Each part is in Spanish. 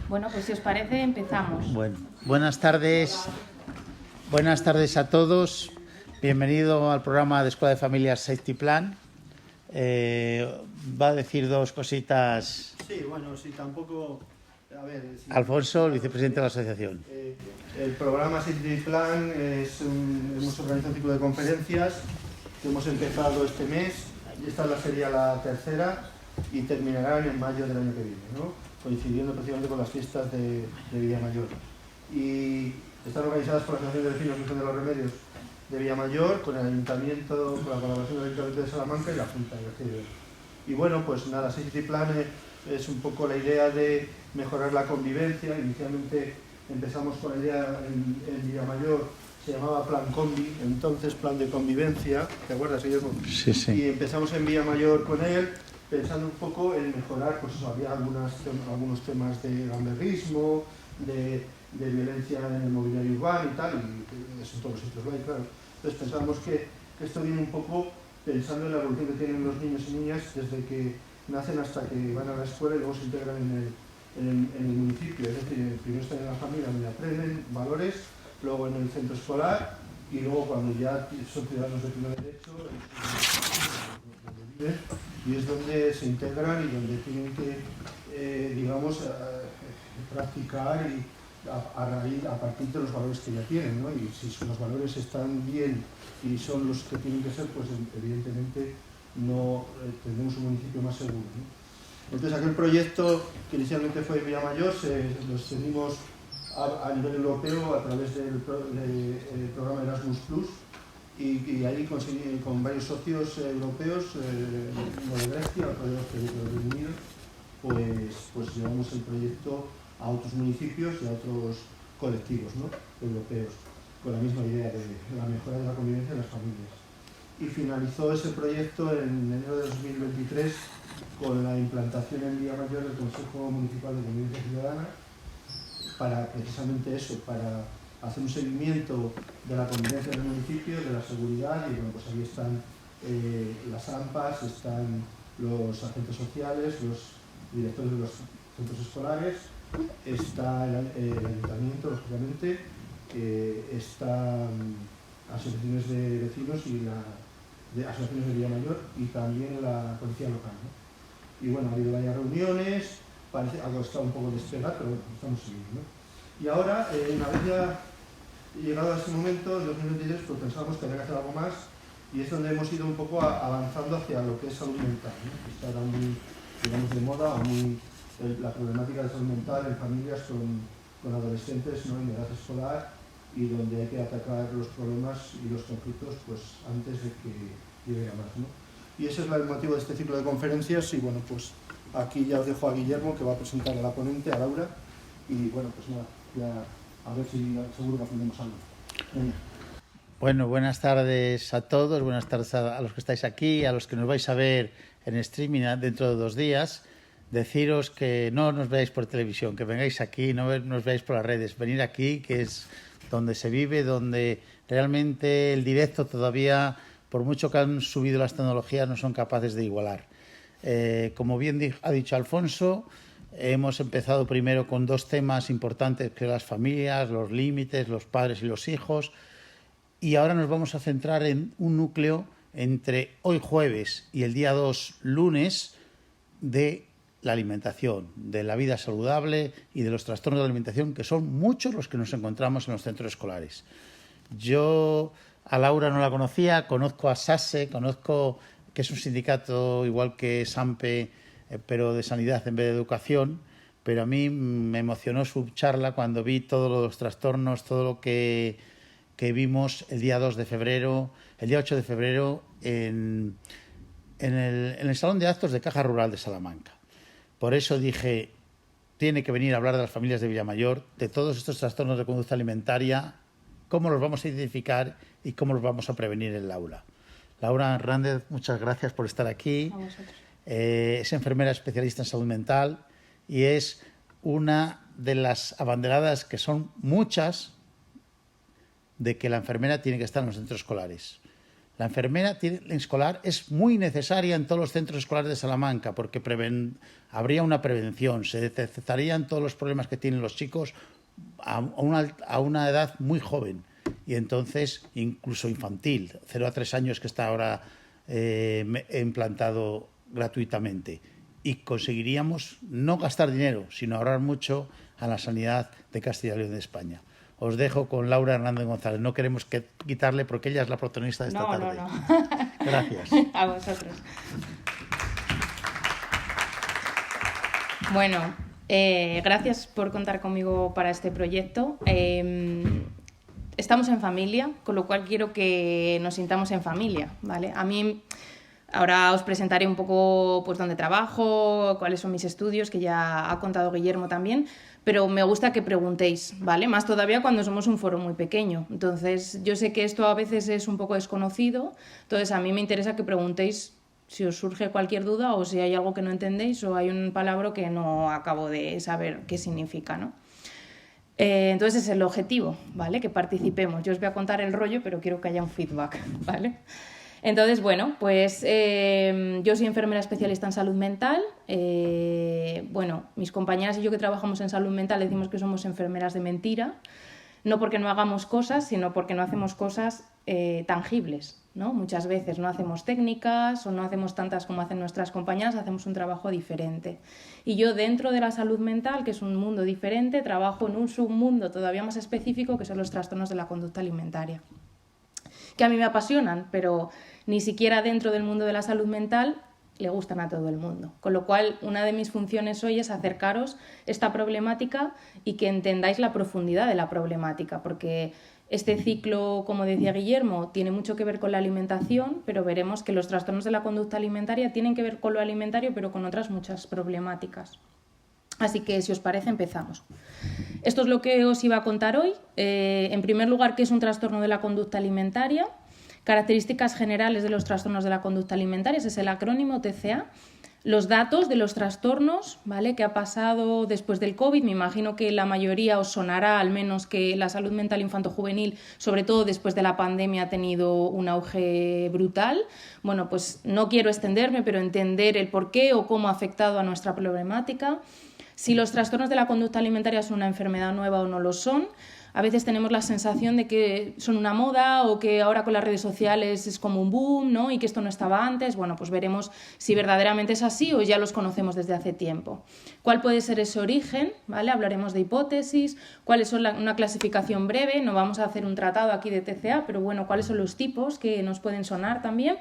Bueno, pues si os parece, empezamos. Bueno, buenas tardes a todos. Bienvenido al programa de Escuela de Familias Safety Plan. Va a decir dos cositas. Sí, bueno, sí, tampoco... A ver, sí, Alfonso, el vicepresidente de la asociación. El programa Safety Plan hemos organizado un ciclo de conferencias que hemos empezado este mes. Esta sería la tercera y terminarán en mayo del año que viene, ¿no? Coincidiendo precisamente con las fiestas de Villamayor. Y están organizadas por la Asociación de Vecinos Virgen de los Remedios de Villamayor, con el Ayuntamiento, con la colaboración del Ayuntamiento de Salamanca y la Junta de Vecinos. Y bueno, pues nada, Safety Plan es un poco la idea de mejorar la convivencia. Inicialmente empezamos con la idea en Villamayor, se llamaba Plan Combi, entonces Plan de Convivencia, ¿te acuerdas, Guillermo? Sí, sí. Y empezamos en Villamayor con él, pensando un poco en mejorar, pues eso, había algunos temas de gamberrismo, de violencia en el mobiliario urbano y tal, y eso en todos los sitios lo hay, claro. Entonces pensábamos que esto viene un poco pensando en la evolución que tienen los niños y niñas desde que nacen hasta que van a la escuela y luego se integran en el municipio. Es decir, primero están en la familia donde aprenden valores, luego en el centro escolar y luego cuando ya son ciudadanos de pleno derecho, donde viven, y es donde se integran y donde tienen que, digamos, practicar y a partir de los valores que ya tienen, ¿no? Y si los valores están bien y son los que tienen que ser, pues evidentemente no tendremos un municipio más seguro, ¿no? Entonces aquel proyecto que inicialmente fue en Villamayor lo extendimos a nivel europeo a través del programa Erasmus Plus y ahí conseguí con varios socios europeos, uno de Grecia, otro de Reino Unido, pues llevamos el proyecto a otros municipios y a otros colectivos, ¿no?, europeos, con la misma idea de la mejora de la convivencia de las familias. Y finalizó ese proyecto en enero de 2023 con la implantación en Villamayor del Consejo Municipal de Convivencia Ciudadana, para precisamente eso, para hacer un seguimiento de la convivencia del municipio, de la seguridad, y bueno, pues ahí están las AMPAs, están los agentes sociales, los directores de los centros escolares, está el ayuntamiento, lógicamente, están asociaciones de vecinos y asociaciones de Villamayor y también la policía local, ¿no? Y bueno, ha habido varias reuniones, parece algo está un poco despegado, pero bueno, estamos siguiendo, ¿no? Y ahora, una vez ya llegado a este momento, en 2023, pues pensábamos que había que hacer algo más, y es donde hemos ido un poco avanzando hacia lo que es salud mental, ¿no? Que está ahora muy, digamos, de moda, o muy, la problemática de salud mental en familias con adolescentes, ¿no?, en edad escolar, y donde hay que atacar los problemas y los conflictos pues antes de que llegue a más, ¿no? Y ese es el motivo de este ciclo de conferencias. Y bueno, pues aquí ya os dejo a Guillermo, que va a presentar a la ponente, a Laura, y bueno, pues nada, ya a ver si seguro que aprendemos algo. Bueno, buenas tardes a todos, buenas tardes a los que estáis aquí, a los que nos vais a ver en streaming dentro de 2 días. Deciros que no nos veáis por televisión, que vengáis aquí, no nos veáis por las redes, venir aquí, que es donde se vive, donde realmente el directo todavía, por mucho que han subido las tecnologías, no son capaces de igualar. Como bien ha dicho Alfonso, hemos empezado primero con 2 temas importantes, que son las familias, los límites, los padres y los hijos, y ahora nos vamos a centrar en un núcleo entre hoy jueves y el día 2 lunes de la alimentación, de la vida saludable y de los trastornos de la alimentación, que son muchos los que nos encontramos en los centros escolares. Yo a Laura no la conocía, conozco a SASE, conozco que es un sindicato igual que SAMPE, pero de sanidad en vez de educación, pero a mí me emocionó su charla cuando vi todos los trastornos, todo lo que vimos el día 2 de febrero, el día 8 de febrero en el Salón de Actos de Caja Rural de Salamanca. Por eso dije, tiene que venir a hablar de las familias de Villamayor, de todos estos trastornos de conducta alimentaria, cómo los vamos a identificar y cómo los vamos a prevenir en el aula. Laura Hernández, muchas gracias por estar aquí. A vosotros. Es enfermera especialista en salud mental y es una de las abanderadas, que son muchas, de que la enfermera tiene que estar en los centros escolares. La enfermera escolar es muy necesaria en todos los centros escolares de Salamanca porque habría una prevención, se detectarían todos los problemas que tienen los chicos a una edad muy joven y entonces incluso infantil, 0 a 3 años que está ahora implantado gratuitamente. Y conseguiríamos no gastar dinero, sino ahorrar mucho a la sanidad de Castilla y León de España. Os dejo con Laura Hernández González. No queremos quitarle porque ella es la protagonista de esta tarde. No. Gracias. A vosotros. Bueno, gracias por contar conmigo para este proyecto. Estamos en familia, con lo cual quiero que nos sintamos en familia, ¿vale? A mí ahora os presentaré un poco pues dónde trabajo, cuáles son mis estudios, que ya ha contado Guillermo también, pero me gusta que preguntéis, ¿vale? Más todavía cuando somos un foro muy pequeño. Entonces, yo sé que esto a veces es un poco desconocido, entonces a mí me interesa que preguntéis si os surge cualquier duda o si hay algo que no entendéis o hay un palabra que no acabo de saber qué significa, ¿no? Entonces es el objetivo, ¿vale? Que participemos. Yo os voy a contar el rollo, pero quiero que haya un feedback, ¿vale? Entonces, bueno, pues yo soy enfermera especialista en salud mental. Bueno, mis compañeras y yo que trabajamos en salud mental decimos que somos enfermeras de mentira, no porque no hagamos cosas, sino porque no hacemos cosas tangibles, ¿no? Muchas veces no hacemos técnicas o no hacemos tantas como hacen nuestras compañeras, hacemos un trabajo diferente. Y yo dentro de la salud mental, que es un mundo diferente, trabajo en un submundo todavía más específico que son los trastornos de la conducta alimentaria, que a mí me apasionan, pero ni siquiera dentro del mundo de la salud mental le gustan a todo el mundo. Con lo cual, una de mis funciones hoy es acercaros esta problemática y que entendáis la profundidad de la problemática, porque este ciclo, como decía Guillermo, tiene mucho que ver con la alimentación, pero veremos que los trastornos de la conducta alimentaria tienen que ver con lo alimentario, pero con otras muchas problemáticas. Así que, si os parece, empezamos. Esto es lo que os iba a contar hoy. En primer lugar, ¿qué es un trastorno de la conducta alimentaria? Características generales de los trastornos de la conducta alimentaria, ese es el acrónimo TCA. Los datos de los trastornos, ¿vale? ¿Qué ha pasado después del COVID? Me imagino que la mayoría os sonará, al menos, que la salud mental infanto-juvenil, sobre todo después de la pandemia, ha tenido un auge brutal. Bueno, pues no quiero extenderme, pero entender el por qué o cómo ha afectado a nuestra problemática. Si los trastornos de la conducta alimentaria son una enfermedad nueva o no lo son. A veces tenemos la sensación de que son una moda o que ahora con las redes sociales es como un boom, ¿no? Y que esto no estaba antes. Bueno, pues veremos si verdaderamente es así o ya los conocemos desde hace tiempo. ¿Cuál puede ser ese origen? ¿Vale? Hablaremos de hipótesis, cuáles son una clasificación breve. No vamos a hacer un tratado aquí de TCA, pero bueno, cuáles son los tipos que nos pueden sonar también.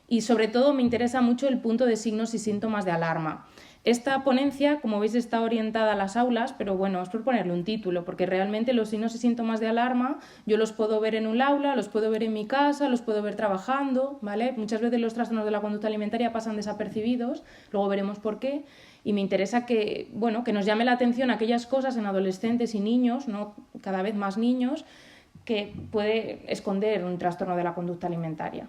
Y sobre todo me interesa mucho el punto de signos y síntomas de alarma. Esta ponencia, como veis, está orientada a las aulas, pero bueno, es por ponerle un título, porque realmente los signos y síntomas de alarma yo los puedo ver en un aula, los puedo ver en mi casa, los puedo ver trabajando, ¿vale? Muchas veces los trastornos de la conducta alimentaria pasan desapercibidos, luego veremos por qué, y me interesa que, bueno, que nos llame la atención aquellas cosas en adolescentes y niños, ¿no? Cada vez más niños, que puede esconder un trastorno de la conducta alimentaria.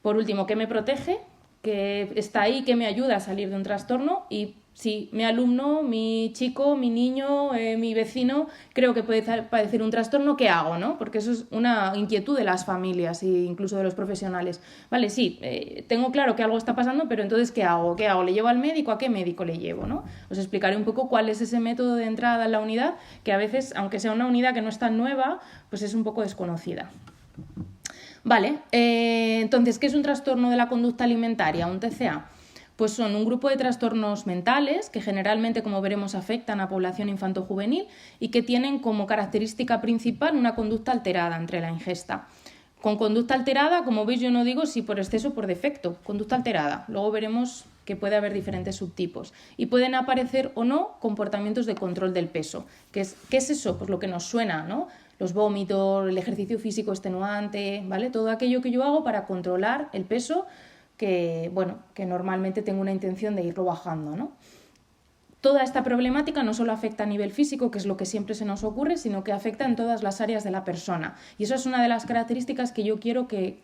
Por último, ¿qué me protege? Que está ahí, que me ayuda a salir de un trastorno, y si mi alumno, mi chico, mi niño, mi vecino creo que puede padecer un trastorno, ¿qué hago? ¿No? Porque eso es una inquietud de las familias e incluso de los profesionales. Vale, sí, tengo claro que algo está pasando, pero entonces ¿qué hago? ¿Qué hago? ¿Le llevo al médico? ¿A qué médico le llevo? ¿No? Os explicaré un poco cuál es ese método de entrada en la unidad, que a veces, aunque sea una unidad que no es tan nueva, pues es un poco desconocida. Vale, entonces, ¿qué es un trastorno de la conducta alimentaria, un TCA? Pues son un grupo de trastornos mentales que generalmente, como veremos, afectan a población infanto-juvenil y que tienen como característica principal una conducta alterada entre la ingesta. Con conducta alterada, como veis, yo no digo si por exceso o por defecto, conducta alterada. Luego veremos que puede haber diferentes subtipos y pueden aparecer o no comportamientos de control del peso. ¿Qué es eso? Pues lo que nos suena, ¿no? Los vómitos, el ejercicio físico extenuante, ¿vale? Todo aquello que yo hago para controlar el peso que, bueno, que normalmente tengo una intención de irlo bajando, ¿no? Toda esta problemática no solo afecta a nivel físico, que es lo que siempre se nos ocurre, sino que afecta en todas las áreas de la persona. Y eso es una de las características que yo quiero que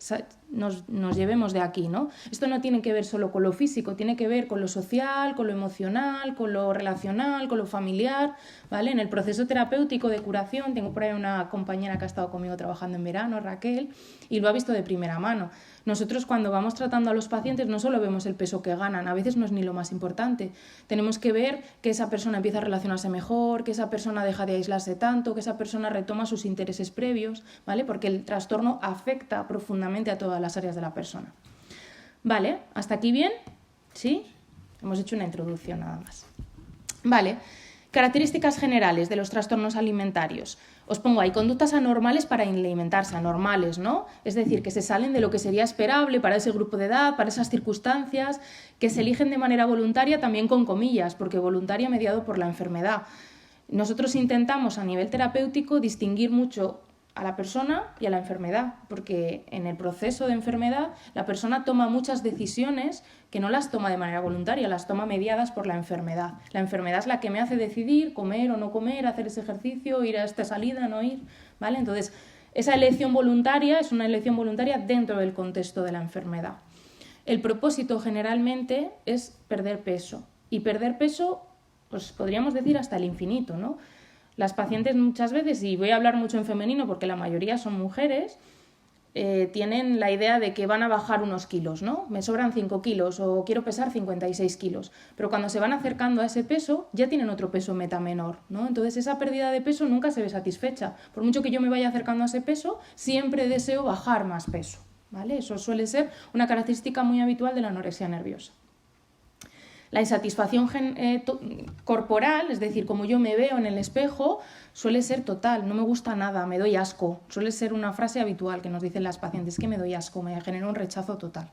nos llevemos de aquí, ¿no? Esto no tiene que ver solo con lo físico, tiene que ver con lo social, con lo emocional, con lo relacional, con lo familiar, ¿vale? En el proceso terapéutico de curación, tengo por ahí una compañera que ha estado conmigo trabajando en verano, Raquel, y lo ha visto de primera mano. Nosotros cuando vamos tratando a los pacientes no solo vemos el peso que ganan, a veces no es ni lo más importante. Tenemos que ver que esa persona empieza a relacionarse mejor, que esa persona deja de aislarse tanto, que esa persona retoma sus intereses previos, ¿vale? Porque el trastorno afecta profundamente a todas las áreas de la persona. Vale, ¿hasta aquí bien? ¿Sí? Hemos hecho una introducción nada más. Vale, características generales de los trastornos alimentarios. Os pongo ahí conductas anormales para alimentarse, anormales, ¿no? Es decir, que se salen de lo que sería esperable para ese grupo de edad, para esas circunstancias, que se eligen de manera voluntaria, también con comillas, porque voluntaria mediado por la enfermedad. Nosotros intentamos a nivel terapéutico distinguir mucho a la persona y a la enfermedad, porque en el proceso de enfermedad la persona toma muchas decisiones que no las toma de manera voluntaria, las toma mediadas por la enfermedad. La enfermedad es la que me hace decidir comer o no comer, hacer ese ejercicio, ir a esta salida, no ir, ¿vale? Entonces, esa elección voluntaria es una elección voluntaria dentro del contexto de la enfermedad. El propósito generalmente es perder peso, y perder peso, pues podríamos decir hasta el infinito, ¿no? Las pacientes muchas veces, y voy a hablar mucho en femenino porque la mayoría son mujeres, tienen la idea de que van a bajar unos kilos, ¿no? Me sobran 5 kilos o quiero pesar 56 kilos. Pero cuando se van acercando a ese peso, ya tienen otro peso meta menor, ¿no? Entonces esa pérdida de peso nunca se ve satisfecha. Por mucho que yo me vaya acercando a ese peso, siempre deseo bajar más peso, ¿vale? Eso suele ser una característica muy habitual de la anorexia nerviosa. La insatisfacción corporal, es decir, como yo me veo en el espejo, suele ser total, no me gusta nada, me doy asco. Suele ser una frase habitual que nos dicen las pacientes, que me doy asco, me genera un rechazo total.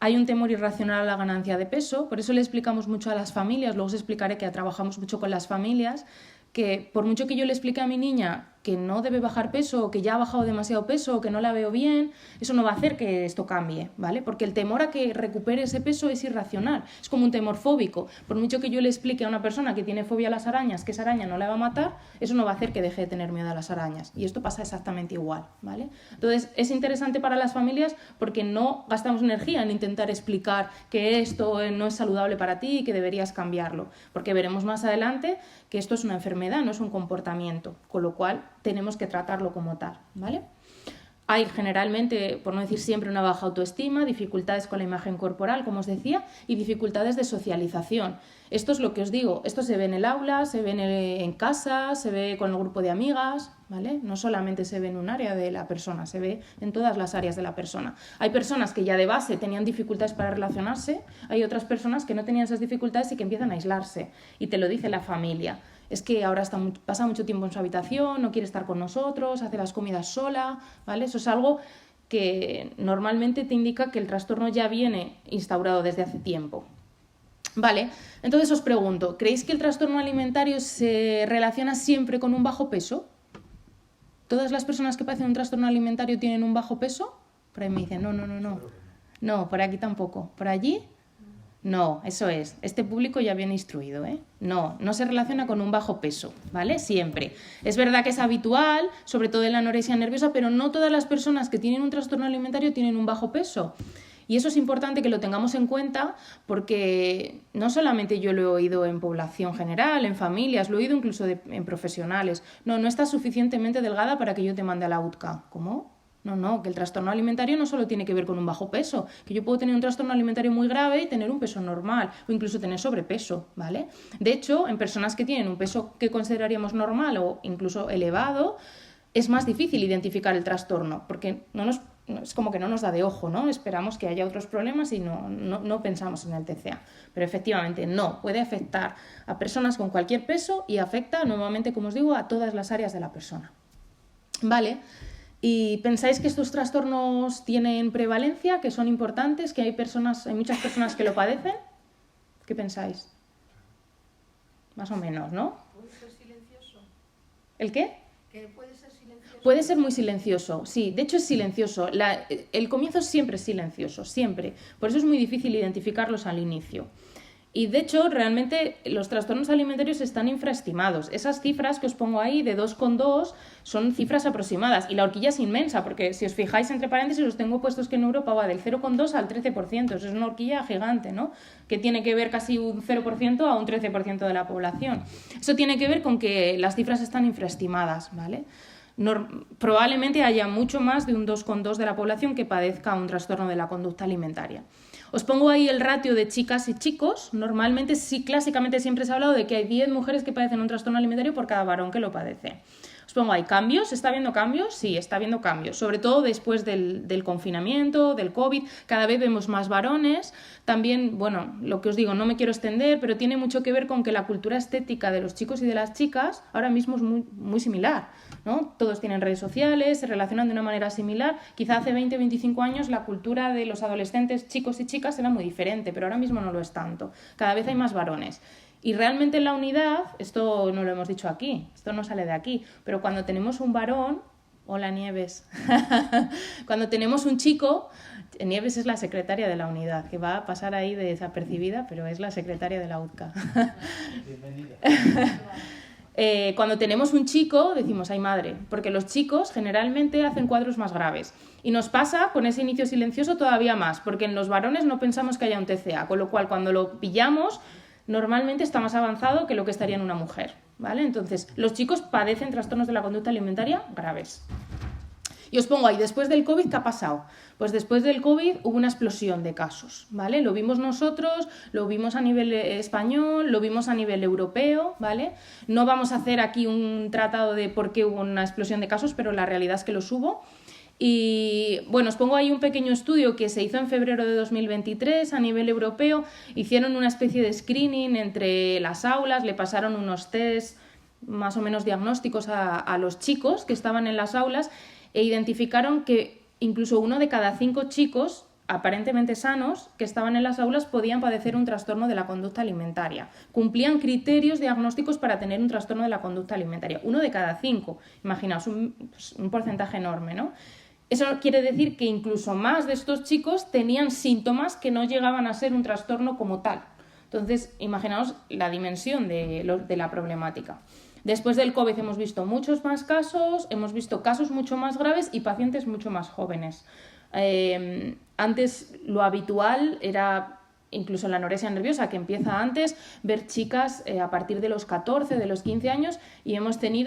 Hay un temor irracional a la ganancia de peso, por eso le explicamos mucho a las familias, luego os explicaré que trabajamos mucho con las familias, que por mucho que yo le explique a mi niña que no debe bajar peso, o que ya ha bajado demasiado peso, o que no la veo bien, eso no va a hacer que esto cambie, ¿vale? Porque el temor a que recupere ese peso es irracional, es como un temor fóbico. Por mucho que yo le explique a una persona que tiene fobia a las arañas que esa araña no la va a matar, eso no va a hacer que deje de tener miedo a las arañas. Y esto pasa exactamente igual, ¿vale? Entonces es interesante para las familias porque no gastamos energía en intentar explicar que esto no es saludable para ti y que deberías cambiarlo, porque veremos más adelante que esto es una enfermedad, no es un comportamiento, con lo cual tenemos que tratarlo como tal, ¿vale? Hay generalmente, por no decir siempre, una baja autoestima, dificultades con la imagen corporal, como os decía, y dificultades de socialización. Esto es lo que os digo, esto se ve en el aula, se ve en casa, se ve con el grupo de amigas, ¿vale? No solamente se ve en un área de la persona, se ve en todas las áreas de la persona. Hay personas que ya de base tenían dificultades para relacionarse, hay otras personas que no tenían esas dificultades y que empiezan a aislarse, y te lo dice la familia. Es que ahora pasa mucho tiempo en su habitación, no quiere estar con nosotros, hace las comidas sola, ¿vale? Eso es algo que normalmente te indica que el trastorno ya viene instaurado desde hace tiempo. Vale, entonces os pregunto, ¿creéis que el trastorno alimentario se relaciona siempre con un bajo peso? ¿Todas las personas que padecen un trastorno alimentario tienen un bajo peso? Por ahí me dicen, no. No, por aquí tampoco. ¿Por allí? No, eso es. Este público ya viene instruido, ¿eh? No se relaciona con un bajo peso, ¿vale? Siempre. Es verdad que es habitual, sobre todo en la anorexia nerviosa, pero no todas las personas que tienen un trastorno alimentario tienen un bajo peso. Y eso es importante que lo tengamos en cuenta porque no solamente yo lo he oído en población general, en familias, lo he oído incluso en profesionales. No estás suficientemente delgada para que yo te mande a la UTCA. ¿Cómo? No, que el trastorno alimentario no solo tiene que ver con un bajo peso, que yo puedo tener un trastorno alimentario muy grave y tener un peso normal o incluso tener sobrepeso, ¿vale? De hecho, en personas que tienen un peso que consideraríamos normal o incluso elevado, es más difícil identificar el trastorno porque es como que no nos da de ojo, ¿no? Esperamos que haya otros problemas y no pensamos en el TCA. Pero efectivamente no, puede afectar a personas con cualquier peso y afecta normalmente, como os digo, a todas las áreas de la persona. ¿Vale? ¿Y pensáis que estos trastornos tienen prevalencia, que son importantes, que hay muchas personas que lo padecen? ¿Qué pensáis? Más o menos, ¿no? ¿Puede ser silencioso? ¿El qué? ¿Que puede ser silencioso? Puede ser muy silencioso, sí, de hecho es silencioso. El comienzo siempre es silencioso, siempre. Por eso es muy difícil identificarlos al inicio. Y de hecho, realmente los trastornos alimentarios están infraestimados. Esas cifras que os pongo ahí de 2,2 son cifras aproximadas. Y la horquilla es inmensa, porque si os fijáis entre paréntesis, os tengo puestos que en Europa va del 0,2 al 13%. Eso es una horquilla gigante, ¿no? Que tiene que ver casi un 0% a un 13% de la población. Eso tiene que ver con que las cifras están infraestimadas, ¿vale? Probablemente haya mucho más de un 2,2 de la población que padezca un trastorno de la conducta alimentaria. Os pongo ahí el ratio de chicas y chicos. Normalmente, sí, clásicamente siempre se ha hablado de que hay 10 mujeres que padecen un trastorno alimentario por cada varón que lo padece. Os pongo ahí cambios. ¿Está habiendo cambios? Sí, está habiendo cambios. Sobre todo después del confinamiento, del COVID. Cada vez vemos más varones. También, bueno, lo que os digo, no me quiero extender, pero tiene mucho que ver con que la cultura estética de los chicos y de las chicas ahora mismo es muy similar, ¿no? Todos tienen redes sociales, se relacionan de una manera similar. Quizá hace 20 o 25 años la cultura de los adolescentes, chicos y chicas, era muy diferente, pero ahora mismo no lo es tanto. Cada vez hay más varones. Y realmente en la unidad, esto no lo hemos dicho aquí, esto no sale de aquí, pero cuando tenemos un varón, hola Nieves, cuando tenemos un chico, Nieves es la secretaria de la unidad, que va a pasar ahí de desapercibida, pero es la secretaria de la UTCA. Bienvenida. Cuando tenemos un chico, decimos, ¡ay madre! Porque los chicos generalmente hacen cuadros más graves. Y nos pasa con ese inicio silencioso todavía más, porque en los varones no pensamos que haya un TCA, con lo cual cuando lo pillamos, normalmente está más avanzado que lo que estaría en una mujer, ¿vale? Entonces, los chicos padecen trastornos de la conducta alimentaria graves. Y os pongo ahí, después del COVID, ¿qué ha pasado? Pues después del COVID hubo una explosión de casos, ¿vale? Lo vimos nosotros, lo vimos a nivel español, lo vimos a nivel europeo, ¿vale? No vamos a hacer aquí un tratado de por qué hubo una explosión de casos, pero la realidad es que los hubo. Y bueno, os pongo ahí un pequeño estudio que se hizo en febrero de 2023 a nivel europeo. Hicieron una especie de screening entre las aulas, le pasaron unos test más o menos diagnósticos a los chicos que estaban en las aulas e identificaron que incluso 1 de cada 5 chicos aparentemente sanos que estaban en las aulas podían padecer un trastorno de la conducta alimentaria. Cumplían criterios diagnósticos para tener un trastorno de la conducta alimentaria. 1 de cada 5. Imaginaos, un porcentaje enorme, ¿no? Eso quiere decir que incluso más de estos chicos tenían síntomas que no llegaban a ser un trastorno como tal. Entonces, imaginaos la dimensión de la problemática. Después del COVID hemos visto muchos más casos, hemos visto casos mucho más graves y pacientes mucho más jóvenes. Antes lo habitual era, incluso la anorexia nerviosa, que empieza antes, ver chicas a partir de los 14, de los 15 años, y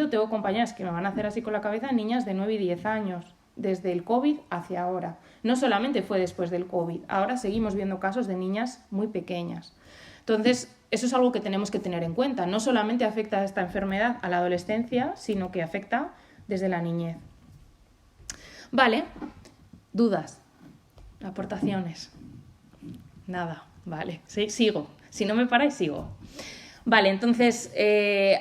tengo compañeras que me van a hacer así con la cabeza, niñas de 9 y 10 años, desde el COVID hacia ahora. No solamente fue después del COVID, ahora seguimos viendo casos de niñas muy pequeñas. Entonces, eso es algo que tenemos que tener en cuenta. No solamente afecta esta enfermedad a la adolescencia, sino que afecta desde la niñez. Vale, dudas, aportaciones. Nada, vale, sí, sigo. Si no me paráis, sigo. Vale, entonces,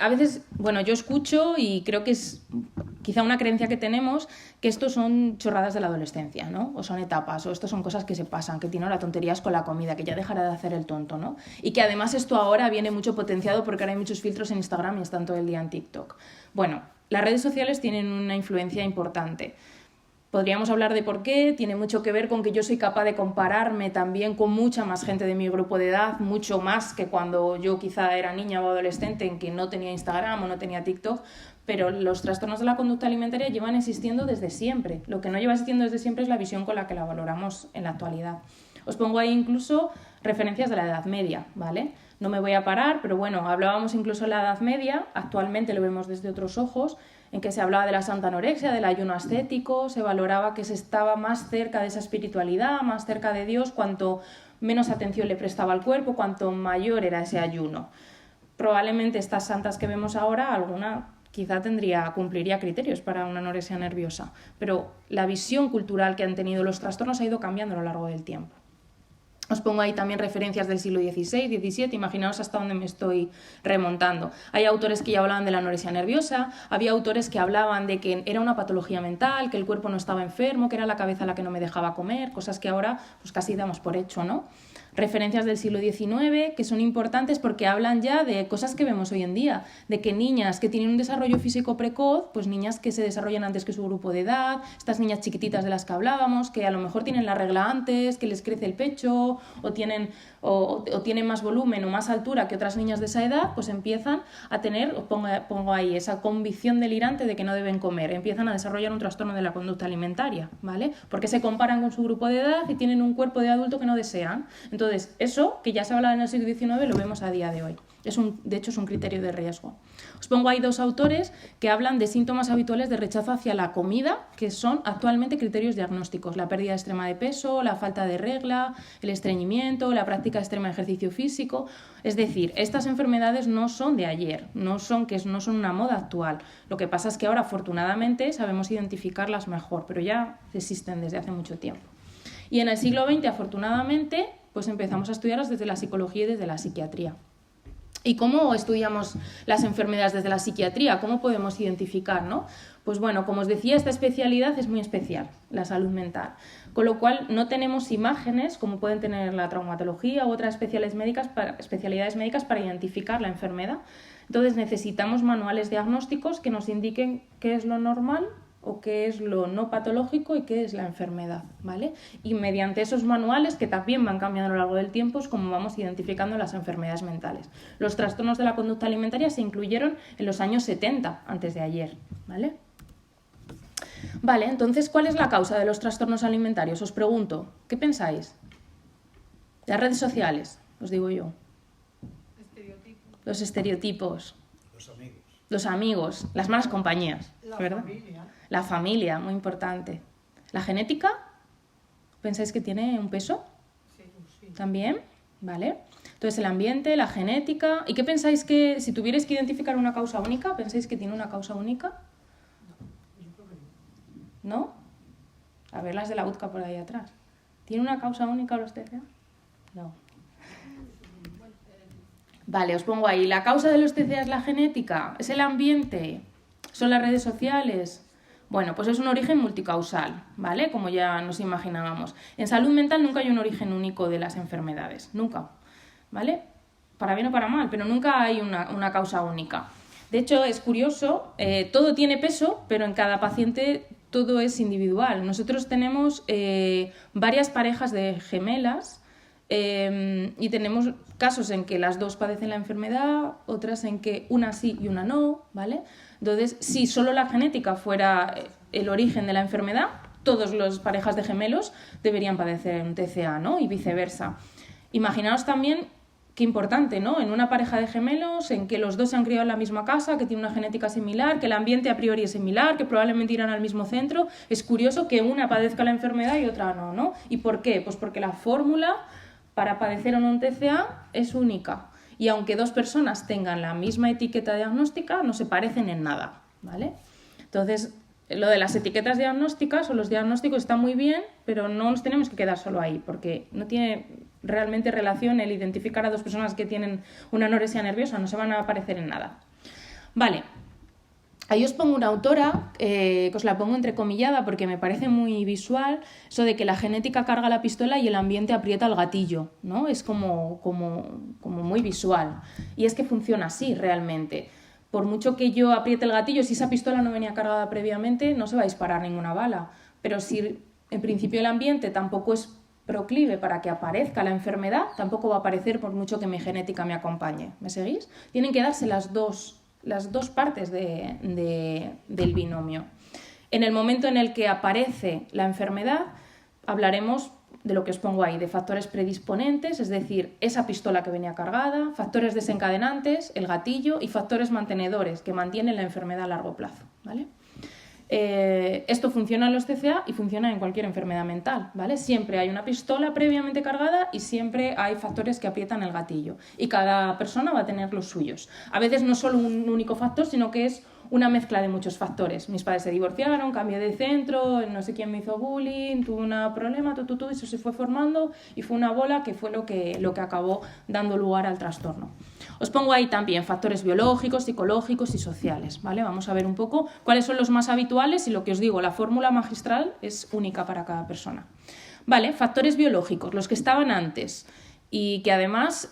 a veces, bueno, yo escucho y creo que es quizá una creencia que tenemos que esto son chorradas de la adolescencia, ¿no? O son etapas, o esto son cosas que se pasan, que tiene la tonterías con la comida, que ya dejará de hacer el tonto, ¿no? Y que además esto ahora viene mucho potenciado porque ahora hay muchos filtros en Instagram y están todo el día en TikTok. Bueno, las redes sociales tienen una influencia importante. Podríamos hablar de por qué, tiene mucho que ver con que yo soy capaz de compararme también con mucha más gente de mi grupo de edad, mucho más que cuando yo quizá era niña o adolescente en que no tenía Instagram o no tenía TikTok, pero los trastornos de la conducta alimentaria llevan existiendo desde siempre. Lo que no lleva existiendo desde siempre es la visión con la que la valoramos en la actualidad. Os pongo ahí incluso referencias de la Edad Media, ¿vale? No me voy a parar, pero bueno, hablábamos incluso de la Edad Media, actualmente lo vemos desde otros ojos, en que se hablaba de la santa anorexia, del ayuno ascético, se valoraba que se estaba más cerca de esa espiritualidad, más cerca de Dios, cuanto menos atención le prestaba al cuerpo, cuanto mayor era ese ayuno. Probablemente estas santas que vemos ahora, alguna quizá cumpliría criterios para una anorexia nerviosa, pero la visión cultural que han tenido los trastornos ha ido cambiando a lo largo del tiempo. Os pongo ahí también referencias del siglo XVI, XVII, imaginaos hasta dónde me estoy remontando. Hay autores que ya hablaban de la anorexia nerviosa, había autores que hablaban de que era una patología mental, que el cuerpo no estaba enfermo, que era la cabeza la que no me dejaba comer, cosas que ahora pues casi damos por hecho, ¿no? Referencias del siglo XIX que son importantes porque hablan ya de cosas que vemos hoy en día, de que niñas que tienen un desarrollo físico precoz, pues niñas que se desarrollan antes que su grupo de edad, estas niñas chiquititas de las que hablábamos, que a lo mejor tienen la regla antes, que les crece el pecho, peso o tienen más volumen o más altura que otras niñas de esa edad, pues empiezan a tener, pongo ahí, esa convicción delirante de que no deben comer, empiezan a desarrollar un trastorno de la conducta alimentaria, ¿vale? Porque se comparan con su grupo de edad y tienen un cuerpo de adulto que no desean. Entonces, eso, que ya se hablaba en el siglo XIX, lo vemos a día de hoy. De hecho, es un criterio de riesgo. Os pongo ahí 2 autores que hablan de síntomas habituales de rechazo hacia la comida, que son actualmente criterios diagnósticos: la pérdida extrema de peso, la falta de regla, el estreñimiento, la práctica extrema de ejercicio físico. Es decir, estas enfermedades no son de ayer, no son una moda actual. Lo que pasa es que ahora, afortunadamente, sabemos identificarlas mejor, pero ya existen desde hace mucho tiempo. Y en el siglo XX, afortunadamente, pues empezamos a estudiarlas desde la psicología y desde la psiquiatría. ¿Y cómo estudiamos las enfermedades desde la psiquiatría? ¿Cómo podemos identificar, no? Pues bueno, como os decía, esta especialidad es muy especial, la salud mental, con lo cual no tenemos imágenes como pueden tener la traumatología u otras especialidades médicas para identificar la enfermedad. Entonces necesitamos manuales diagnósticos que nos indiquen qué es lo normal o qué es lo no patológico y qué es la enfermedad, ¿vale? Y mediante esos manuales, que también van cambiando a lo largo del tiempo, es como vamos identificando las enfermedades mentales. Los trastornos de la conducta alimentaria se incluyeron en los años 70, antes de ayer, ¿vale? Vale, entonces, ¿cuál es la causa de los trastornos alimentarios? Os pregunto, ¿qué pensáis? Las redes sociales, os digo yo. Los estereotipos. Los amigos, las malas compañías, ¿verdad? La familia, muy importante. ¿La genética? ¿Pensáis que tiene un peso? Sí. ¿También? ¿Vale? Entonces, el ambiente, la genética. ¿Y qué pensáis que, si tuvierais que identificar una causa única, pensáis que tiene una causa única? ¿No? A ver las de la UTCA por ahí atrás. ¿Tiene una causa única los TCA? No. Vale, os pongo ahí. ¿La causa de los TCA es la genética? ¿Es el ambiente? ¿Son las redes sociales? Bueno, pues es un origen multicausal, ¿vale? Como ya nos imaginábamos. En salud mental nunca hay un origen único de las enfermedades, nunca, ¿vale? Para bien o para mal, pero nunca hay una causa única. De hecho, es curioso, todo tiene peso, pero en cada paciente todo es individual. Nosotros tenemos varias parejas de gemelas y tenemos casos en que las dos padecen la enfermedad, otras en que una sí y una no, ¿vale? Entonces, si solo la genética fuera el origen de la enfermedad, todas las parejas de gemelos deberían padecer un TCA, ¿no? Y viceversa. Imaginaos también qué importante, ¿no? En una pareja de gemelos, en que los dos se han criado en la misma casa, que tiene una genética similar, que el ambiente a priori es similar, que probablemente irán al mismo centro, es curioso que una padezca la enfermedad y otra no, ¿no? ¿Y por qué? Pues porque la fórmula para padecer o no un TCA es única. Y aunque dos personas tengan la misma etiqueta diagnóstica, no se parecen en nada, ¿vale? Entonces, lo de las etiquetas diagnósticas o los diagnósticos está muy bien, pero no nos tenemos que quedar solo ahí, porque no tiene realmente relación el identificar a dos personas que tienen una anorexia nerviosa, no se van a parecer en nada. Vale. Ahí os pongo una autora, que os la pongo entrecomillada porque me parece muy visual, eso de que la genética carga la pistola y el ambiente aprieta el gatillo, ¿no? Es como muy visual. Y es que funciona así realmente. Por mucho que yo apriete el gatillo, si esa pistola no venía cargada previamente, no se va a disparar ninguna bala. Pero si en principio el ambiente tampoco es proclive para que aparezca la enfermedad, tampoco va a aparecer por mucho que mi genética me acompañe. ¿Me seguís? Tienen que darse las dos partes del binomio. En el momento en el que aparece la enfermedad, hablaremos de lo que os pongo ahí, de factores predisponentes, es decir, esa pistola que venía cargada, factores desencadenantes, el gatillo, y factores mantenedores, que mantienen la enfermedad a largo plazo, ¿vale? Esto funciona en los TCA y funciona en cualquier enfermedad mental, ¿vale? Siempre hay una pistola previamente cargada y siempre hay factores que aprietan el gatillo. Y cada persona va a tener los suyos. A veces no solo un único factor, sino que es una mezcla de muchos factores. Mis padres se divorciaron, cambié de centro, no sé quién me hizo bullying, tuve un problema, eso se fue formando y fue una bola que fue lo que acabó dando lugar al trastorno. Os pongo ahí también factores biológicos, psicológicos y sociales, ¿vale? Vamos a ver un poco cuáles son los más habituales y lo que os digo, la fórmula magistral es única para cada persona. Vale, factores biológicos, los que estaban antes y que además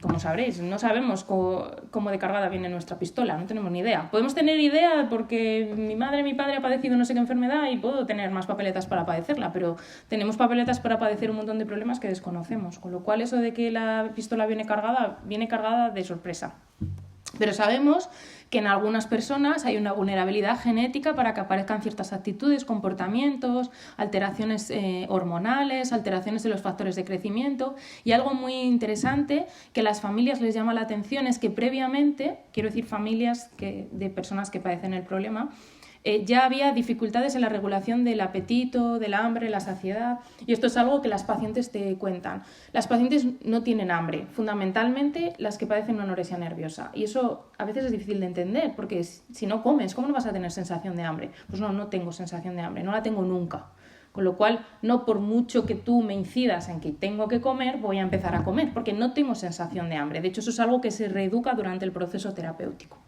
como sabréis, no sabemos cómo de cargada viene nuestra pistola, no tenemos ni idea. Podemos tener idea porque mi madre, mi padre ha padecido no sé qué enfermedad y puedo tener más papeletas para padecerla, pero tenemos papeletas para padecer un montón de problemas que desconocemos, con lo cual eso de que la pistola viene cargada de sorpresa. Pero sabemos que en algunas personas hay una vulnerabilidad genética para que aparezcan ciertas actitudes, comportamientos, alteraciones hormonales, alteraciones de los factores de crecimiento. Y algo muy interesante que a las familias les llama la atención es que previamente, quiero decir familias de personas que padecen el problema, ya había dificultades en la regulación del apetito, del hambre, la saciedad, y esto es algo que las pacientes te cuentan. Las pacientes no tienen hambre, fundamentalmente las que padecen una anorexia nerviosa, y eso a veces es difícil de entender, porque si no comes, ¿cómo no vas a tener sensación de hambre? Pues no tengo sensación de hambre, no la tengo nunca. Con lo cual, no por mucho que tú me incidas en que tengo que comer, voy a empezar a comer, porque no tengo sensación de hambre. De hecho, eso es algo que se reeduca durante el proceso terapéutico.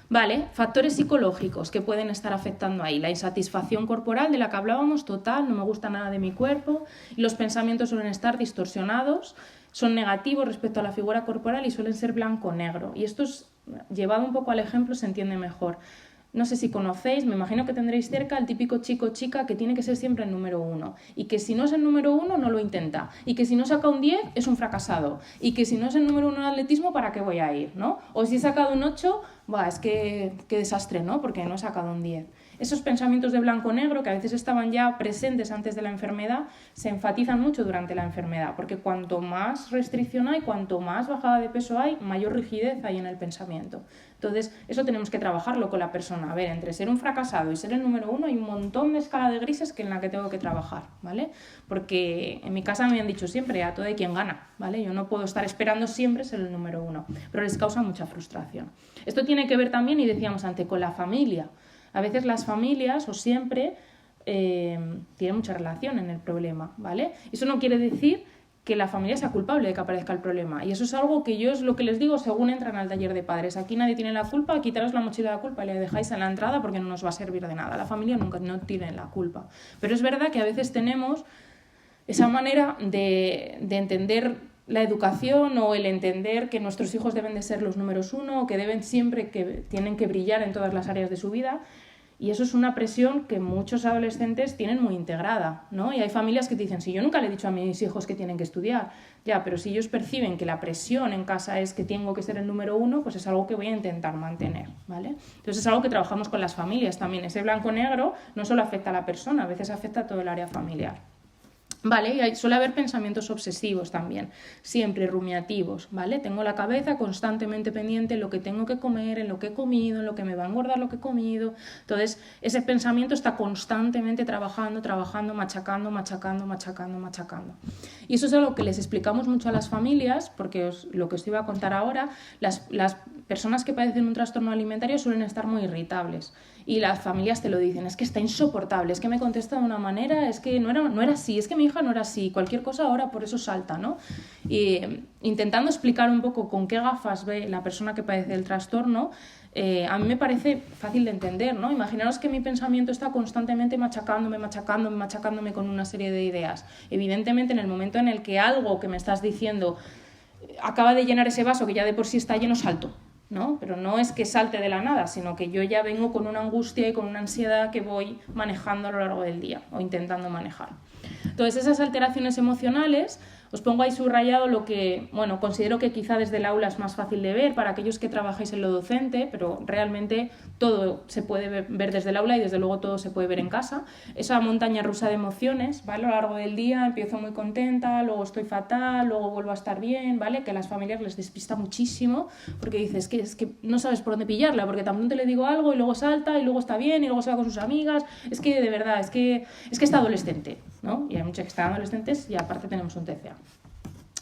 Vale, factores psicológicos que pueden estar afectando ahí. La insatisfacción corporal de la que hablábamos, total, no me gusta nada de mi cuerpo. Y los pensamientos suelen estar distorsionados, son negativos respecto a la figura corporal y suelen ser blanco-negro. Y esto es, llevado un poco al ejemplo, se entiende mejor. No sé si conocéis, me imagino que tendréis cerca el típico chico o chica que tiene que ser siempre el número 1 y que si no es el número 1 no lo intenta y que si no saca un 10 es un fracasado y que si no es el número 1 en atletismo ¿para qué voy a ir? ¿No? O si he sacado un 8, es que qué desastre, ¿no? Porque no he sacado un 10. Esos pensamientos de blanco-negro que a veces estaban ya presentes antes de la enfermedad se enfatizan mucho durante la enfermedad porque cuanto más restricción hay, cuanto más bajada de peso hay, mayor rigidez hay en el pensamiento. Entonces, eso tenemos que trabajarlo con la persona. A ver, entre ser un fracasado y ser el número 1 hay un montón de escala de grises en la que tengo que trabajar, ¿vale? Porque en mi casa me han dicho siempre, a todo hay quien gana, ¿vale? Yo no puedo estar esperando siempre ser el número 1, pero les causa mucha frustración. Esto tiene que ver también, y decíamos antes, con la familia. A veces las familias, o siempre, tienen mucha relación en el problema, ¿vale? Eso no quiere decir que la familia sea culpable de que aparezca el problema. Y eso es algo que yo es lo que les digo según entran al taller de padres. Aquí nadie tiene la culpa, quitaros la mochila de la culpa y le dejáis en la entrada porque no nos va a servir de nada. La familia nunca no tiene la culpa. Pero es verdad que a veces tenemos esa manera de entender la educación o el entender que nuestros hijos deben de ser los números 1 o que tienen que brillar en todas las áreas de su vida. Y eso es una presión que muchos adolescentes tienen muy integrada, ¿no? Y hay familias que te dicen, si yo nunca le he dicho a mis hijos que tienen que estudiar, ya, pero si ellos perciben que la presión en casa es que tengo que ser el número 1, pues es algo que voy a intentar mantener, ¿vale? Entonces es algo que trabajamos con las familias también. Ese blanco-negro no solo afecta a la persona, a veces afecta a todo el área familiar. Vale, y suele haber pensamientos obsesivos también, siempre rumiativos, ¿vale? Tengo la cabeza constantemente pendiente en lo que tengo que comer, en lo que he comido, en lo que me va a engordar lo que he comido. Entonces, ese pensamiento está constantemente trabajando, machacando. Y eso es algo que les explicamos mucho a las familias, porque lo que os iba a contar ahora, las personas que padecen un trastorno alimentario suelen estar muy irritables. Y las familias te lo dicen, es que está insoportable, es que me contesta de una manera, es que no era así, es que mi hija no era así, cualquier cosa ahora por eso salta, ¿no? Y intentando explicar un poco con qué gafas ve la persona que padece el trastorno, a mí me parece fácil de entender, ¿no? Imaginaros que mi pensamiento está constantemente machacándome con una serie de ideas. Evidentemente, en el momento en el que algo que me estás diciendo acaba de llenar ese vaso que ya de por sí está lleno, salto, ¿no? Pero no es que salte de la nada, sino que yo ya vengo con una angustia y con una ansiedad que voy manejando a lo largo del día o intentando manejar. Entonces, esas alteraciones emocionales, os pongo ahí subrayado lo que, considero que quizá desde el aula es más fácil de ver para aquellos que trabajáis en lo docente, pero realmente todo se puede ver desde el aula y desde luego todo se puede ver en casa. Esa montaña rusa de emociones, ¿vale? A lo largo del día empiezo muy contenta, luego estoy fatal, luego vuelvo a estar bien, ¿vale? Que a las familias les despista muchísimo porque dices es que no sabes por dónde pillarla, porque también te le digo algo y luego salta y luego está bien y luego se va con sus amigas. Es que de verdad, es que está adolescente, ¿no? Y hay muchas que están adolescentes y aparte tenemos un TCA.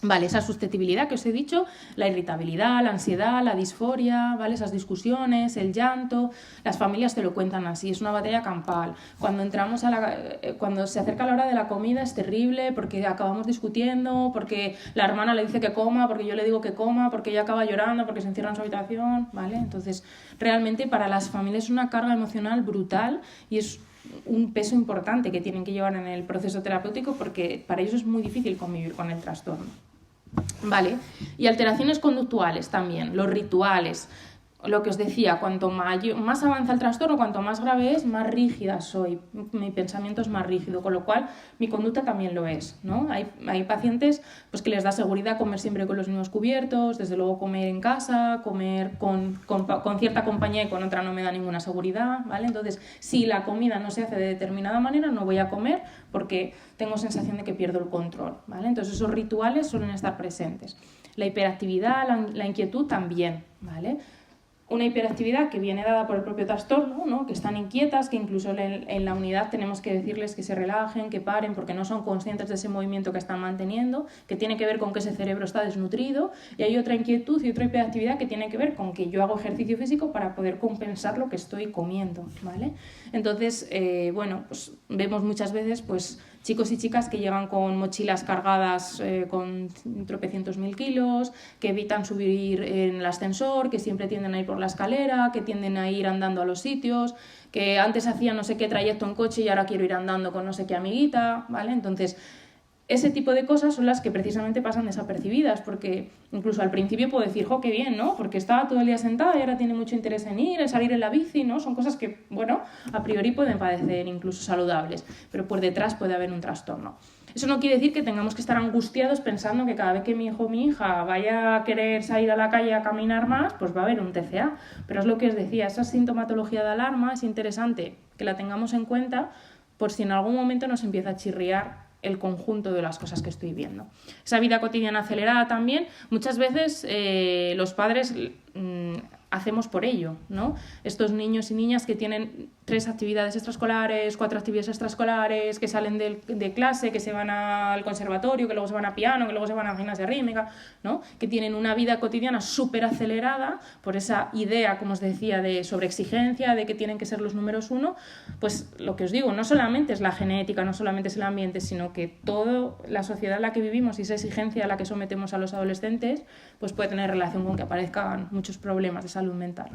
Vale, esa susceptibilidad que os he dicho, la irritabilidad, la ansiedad, la disforia, ¿vale? Esas discusiones, el llanto, las familias te lo cuentan así, es una batalla campal. Cuando se acerca la hora de la comida es terrible porque acabamos discutiendo, porque la hermana le dice que coma, porque yo le digo que coma, porque ella acaba llorando, porque se encierra en su habitación, ¿vale? Entonces, realmente para las familias es una carga emocional brutal y es un peso importante que tienen que llevar en el proceso terapéutico porque para ellos es muy difícil convivir con el trastorno. ¿Vale? Y alteraciones conductuales también, los rituales. Lo que os decía, cuanto más avanza el trastorno, cuanto más grave es, más rígida soy, mi pensamiento es más rígido, con lo cual mi conducta también lo es, ¿no? Hay pacientes pues, que les da seguridad comer siempre con los mismos cubiertos, desde luego comer en casa, comer con cierta compañía y con otra no me da ninguna seguridad, ¿vale? Entonces, si la comida no se hace de determinada manera, no voy a comer porque tengo sensación de que pierdo el control, ¿vale? Entonces, esos rituales suelen estar presentes. La hiperactividad, la inquietud también, ¿vale? Una hiperactividad que viene dada por el propio trastorno, ¿no? Que están inquietas, que incluso en la unidad tenemos que decirles que se relajen, que paren, porque no son conscientes de ese movimiento que están manteniendo, que tiene que ver con que ese cerebro está desnutrido, y hay otra inquietud y otra hiperactividad que tiene que ver con que yo hago ejercicio físico para poder compensar lo que estoy comiendo, ¿vale? Entonces, pues vemos muchas veces pues, chicos y chicas que llegan con mochilas cargadas con tropecientos mil kilos, que evitan subir en el ascensor, que siempre tienden a ir por la escalera, que tienden a ir andando a los sitios, que antes hacía no sé qué trayecto en coche y ahora quiero ir andando con no sé qué amiguita, ¿vale? Entonces, ese tipo de cosas son las que precisamente pasan desapercibidas, porque incluso al principio puedo decir, ¡jo, qué bien!, ¿no? Porque estaba todo el día sentada y ahora tiene mucho interés en ir, en salir en la bici, ¿no? Son cosas que, bueno, a priori pueden parecer incluso saludables, pero por detrás puede haber un trastorno. Eso no quiere decir que tengamos que estar angustiados pensando que cada vez que mi hijo o mi hija vaya a querer salir a la calle a caminar más, pues va a haber un TCA. Pero es lo que os decía, esa sintomatología de alarma es interesante que la tengamos en cuenta por si en algún momento nos empieza a chirriar el conjunto de las cosas que estoy viendo. Esa vida cotidiana acelerada también, muchas veces los padres hacemos por ello, ¿no? Estos niños y niñas que tienen 3 actividades extraescolares, 4 actividades extraescolares, que salen de clase, que se van al conservatorio, que luego se van a piano, que luego se van a gimnasia rítmica, ¿no? Que tienen una vida cotidiana súper acelerada por esa idea, como os decía, de sobreexigencia, de que tienen que ser los números 1, pues lo que os digo, no solamente es la genética, no solamente es el ambiente, sino que toda la sociedad en la que vivimos y esa exigencia a la que sometemos a los adolescentes, pues puede tener relación con que aparezcan muchos problemas de salud mental.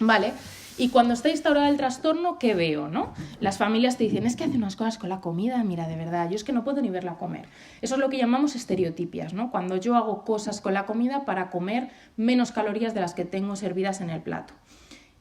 Vale, y cuando está instaurado el trastorno, ¿qué veo, no? Las familias te dicen, es que hace unas cosas con la comida, mira, de verdad, yo es que no puedo ni verla comer. Eso es lo que llamamos estereotipias, ¿no? Cuando yo hago cosas con la comida para comer menos calorías de las que tengo servidas en el plato.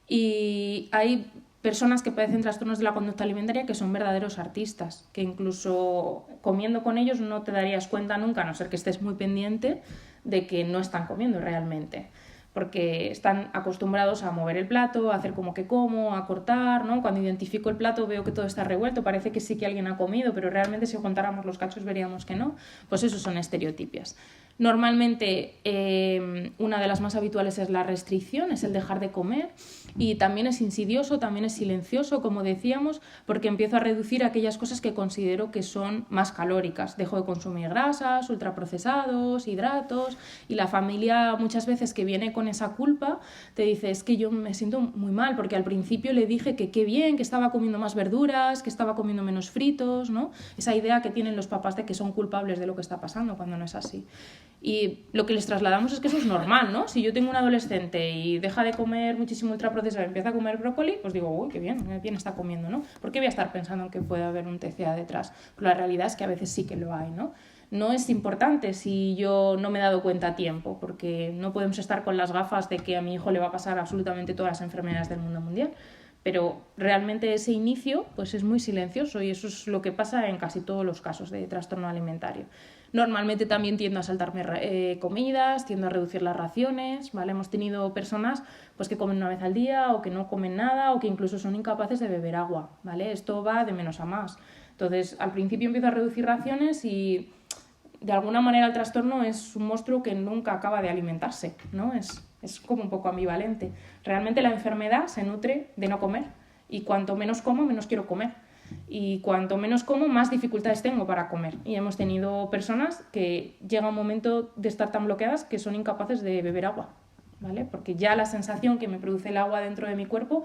Y hay personas que padecen trastornos de la conducta alimentaria que son verdaderos artistas, que incluso comiendo con ellos no te darías cuenta nunca, a no ser que estés muy pendiente de que no están comiendo realmente, porque están acostumbrados a mover el plato, a hacer como que como, a cortar, ¿no? Cuando identifico el plato veo que todo está revuelto, parece que sí que alguien ha comido, pero realmente si contáramos los cachos veríamos que no. Pues eso son estereotipias. Normalmente una de las más habituales es la restricción, es el dejar de comer, y también es insidioso, también es silencioso, como decíamos, porque empiezo a reducir aquellas cosas que considero que son más calóricas. Dejo de consumir grasas, ultraprocesados, hidratos, y la familia muchas veces que viene con esa culpa te dice, es que yo me siento muy mal porque al principio le dije que qué bien, que estaba comiendo más verduras, que estaba comiendo menos fritos, ¿no? Esa idea que tienen los papás de que son culpables de lo que está pasando cuando no es así. Y lo que les trasladamos es que eso es normal, ¿no? Si yo tengo un adolescente y deja de comer muchísimo ultraprocesado y empieza a comer brócoli, pues digo, uy, qué bien está comiendo, ¿no? ¿Por qué voy a estar pensando en que puede haber un TCA detrás? Pero la realidad es que a veces sí que lo hay, ¿no? No es importante si yo no me he dado cuenta a tiempo, porque no podemos estar con las gafas de que a mi hijo le va a pasar absolutamente todas las enfermedades del mundo mundial. Pero realmente ese inicio pues es muy silencioso y eso es lo que pasa en casi todos los casos de trastorno alimentario. Normalmente también tiendo a saltarme comidas, tiendo a reducir las raciones, ¿vale? Hemos tenido personas pues, que comen una vez al día o que no comen nada o que incluso son incapaces de beber agua, ¿vale? Esto va de menos a más. Entonces, al principio empiezo a reducir raciones y de alguna manera el trastorno es un monstruo que nunca acaba de alimentarse, ¿no? Es como un poco ambivalente. Realmente la enfermedad se nutre de no comer y cuanto menos como, menos quiero comer. Y cuanto menos como, más dificultades tengo para comer. Y hemos tenido personas que llega un momento de estar tan bloqueadas que son incapaces de beber agua, ¿vale? Porque ya la sensación que me produce el agua dentro de mi cuerpo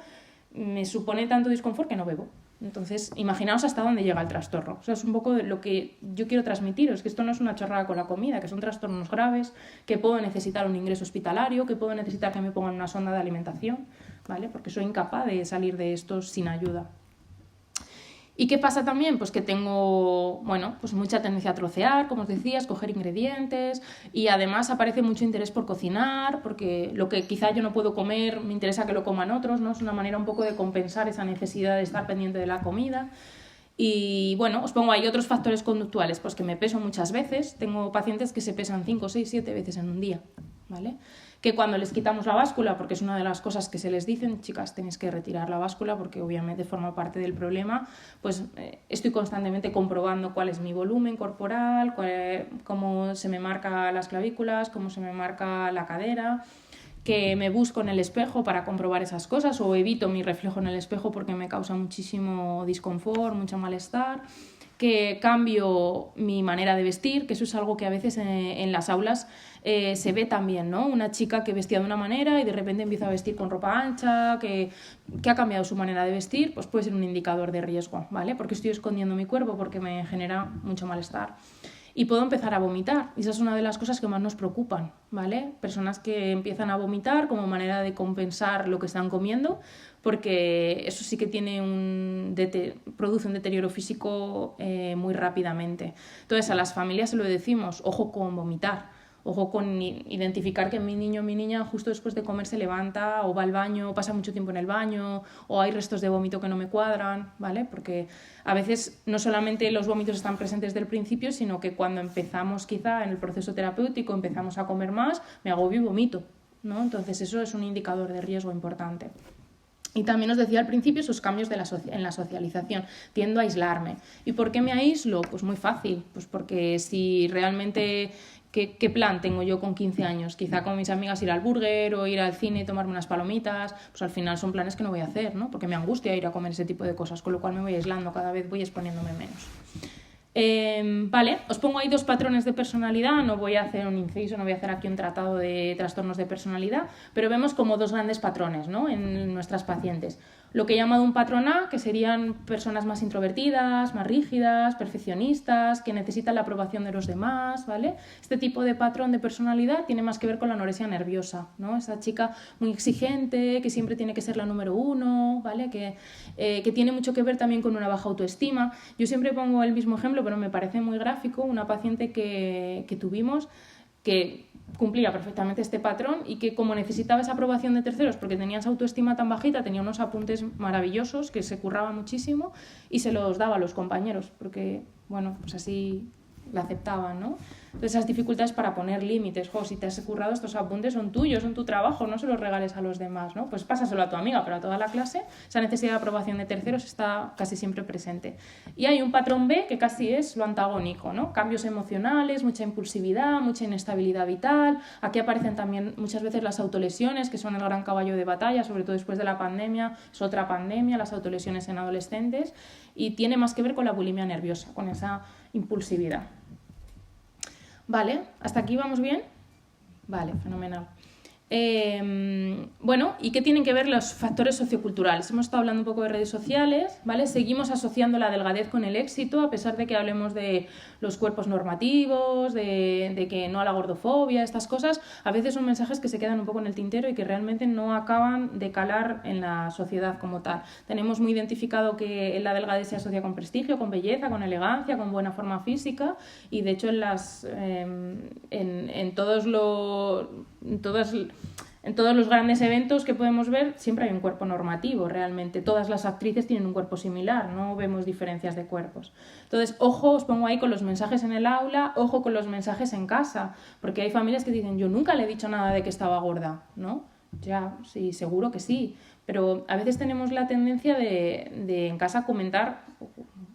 me supone tanto disconfort que no bebo. Entonces, imaginaos hasta dónde llega el trastorno. O sea, es un poco lo que yo quiero transmitiros, que esto no es una chorrada con la comida, que son trastornos graves, que puedo necesitar un ingreso hospitalario, que puedo necesitar que me pongan una sonda de alimentación, ¿vale? Porque soy incapaz de salir de esto sin ayuda. ¿Y qué pasa también? Pues que tengo, bueno, pues mucha tendencia a trocear, como os decía, a escoger ingredientes, y además aparece mucho interés por cocinar, porque lo que quizá yo no puedo comer me interesa que lo coman otros, ¿no? Es una manera un poco de compensar esa necesidad de estar pendiente de la comida. Y bueno, os pongo ahí otros factores conductuales, pues que me peso muchas veces. Tengo pacientes que se pesan 5, 6, 7 veces en un día, ¿vale? Que cuando les quitamos la báscula, porque es una de las cosas que se les dicen, chicas, tenéis que retirar la báscula porque obviamente forma parte del problema, pues estoy constantemente comprobando cuál es mi volumen corporal, cómo se me marcan las clavículas, cómo se me marca la cadera, que me busco en el espejo para comprobar esas cosas o evito mi reflejo en el espejo porque me causa muchísimo disconfort, mucho malestar, que cambio mi manera de vestir, que eso es algo que a veces en las aulas se ve también, ¿no? Una chica que vestía de una manera y de repente empieza a vestir con ropa ancha, que ha cambiado su manera de vestir, pues puede ser un indicador de riesgo, ¿vale? Porque estoy escondiendo mi cuerpo, porque me genera mucho malestar. Y puedo empezar a vomitar, y esa es una de las cosas que más nos preocupan, ¿vale? Personas que empiezan a vomitar como manera de compensar lo que están comiendo, porque eso sí que produce un deterioro físico muy rápidamente. Entonces a las familias se lo decimos, ojo con vomitar, ojo con identificar que mi niño o mi niña justo después de comer se levanta o va al baño, pasa mucho tiempo en el baño, o hay restos de vómito que no me cuadran, ¿vale? Porque a veces no solamente los vómitos están presentes desde el principio, sino que cuando empezamos quizá en el proceso terapéutico, empezamos a comer más, me agobio y vomito, ¿no? Entonces eso es un indicador de riesgo importante. Y también os decía al principio esos cambios en la socialización. Tiendo a aislarme. ¿Y por qué me aíslo? Pues muy fácil. Pues porque si realmente... ¿Qué plan tengo yo con 15 años? Quizá con mis amigas ir al burger o ir al cine y tomarme unas palomitas. Pues al final son planes que no voy a hacer, ¿no? Porque me angustia ir a comer ese tipo de cosas, con lo cual me voy aislando, cada vez voy exponiéndome menos. Vale, os pongo ahí 2 patrones de personalidad, no voy a hacer un inciso, no voy a hacer aquí un tratado de trastornos de personalidad, pero vemos como 2 grandes patrones, ¿no? En nuestras pacientes. Lo que he llamado un patrón A, que serían personas más introvertidas, más rígidas, perfeccionistas, que necesitan la aprobación de los demás, ¿vale? Este tipo de patrón de personalidad tiene más que ver con la anorexia nerviosa, ¿no? Esa chica muy exigente, que siempre tiene que ser la número 1, ¿vale? Que tiene mucho que ver también con una baja autoestima. Yo siempre pongo el mismo ejemplo, pero me parece muy gráfico, una paciente que tuvimos que cumplía perfectamente este patrón y que como necesitaba esa aprobación de terceros porque tenía esa autoestima tan bajita, tenía unos apuntes maravillosos que se curraba muchísimo y se los daba a los compañeros porque, bueno, pues así la aceptaban, ¿no? Entonces esas dificultades para poner límites, si te has currado estos apuntes son tuyos, son tu trabajo, no se los regales a los demás, ¿no? Pues pásaselo a tu amiga, pero a toda la clase esa necesidad de aprobación de terceros está casi siempre presente. Y hay un patrón B que casi es lo antagónico, ¿no? Cambios emocionales, mucha impulsividad, mucha inestabilidad vital. Aquí aparecen también muchas veces las autolesiones, que son el gran caballo de batalla, sobre todo después de la pandemia, es otra pandemia, las autolesiones en adolescentes, y tiene más que ver con la bulimia nerviosa, con esa impulsividad. Vale, ¿hasta aquí vamos bien? Vale, fenomenal. Bueno, ¿y qué tienen que ver los factores socioculturales? Hemos estado hablando un poco de redes sociales, ¿vale? Seguimos asociando la delgadez con el éxito, a pesar de que hablemos de los cuerpos normativos, de que no a la gordofobia, estas cosas. A veces son mensajes que se quedan un poco en el tintero y que realmente no acaban de calar en la sociedad como tal. Tenemos muy identificado que la delgadez se asocia con prestigio, con belleza, con elegancia, con buena forma física, y de hecho en todos los grandes eventos que podemos ver siempre hay un cuerpo normativo, realmente. Todas las actrices tienen un cuerpo similar, no vemos diferencias de cuerpos. Entonces, ojo, os pongo ahí con los mensajes en el aula, ojo con los mensajes en casa, porque hay familias que dicen, yo nunca le he dicho nada de que estaba gorda, ¿no? Ya, sí, seguro que sí, pero a veces tenemos la tendencia de en casa comentar,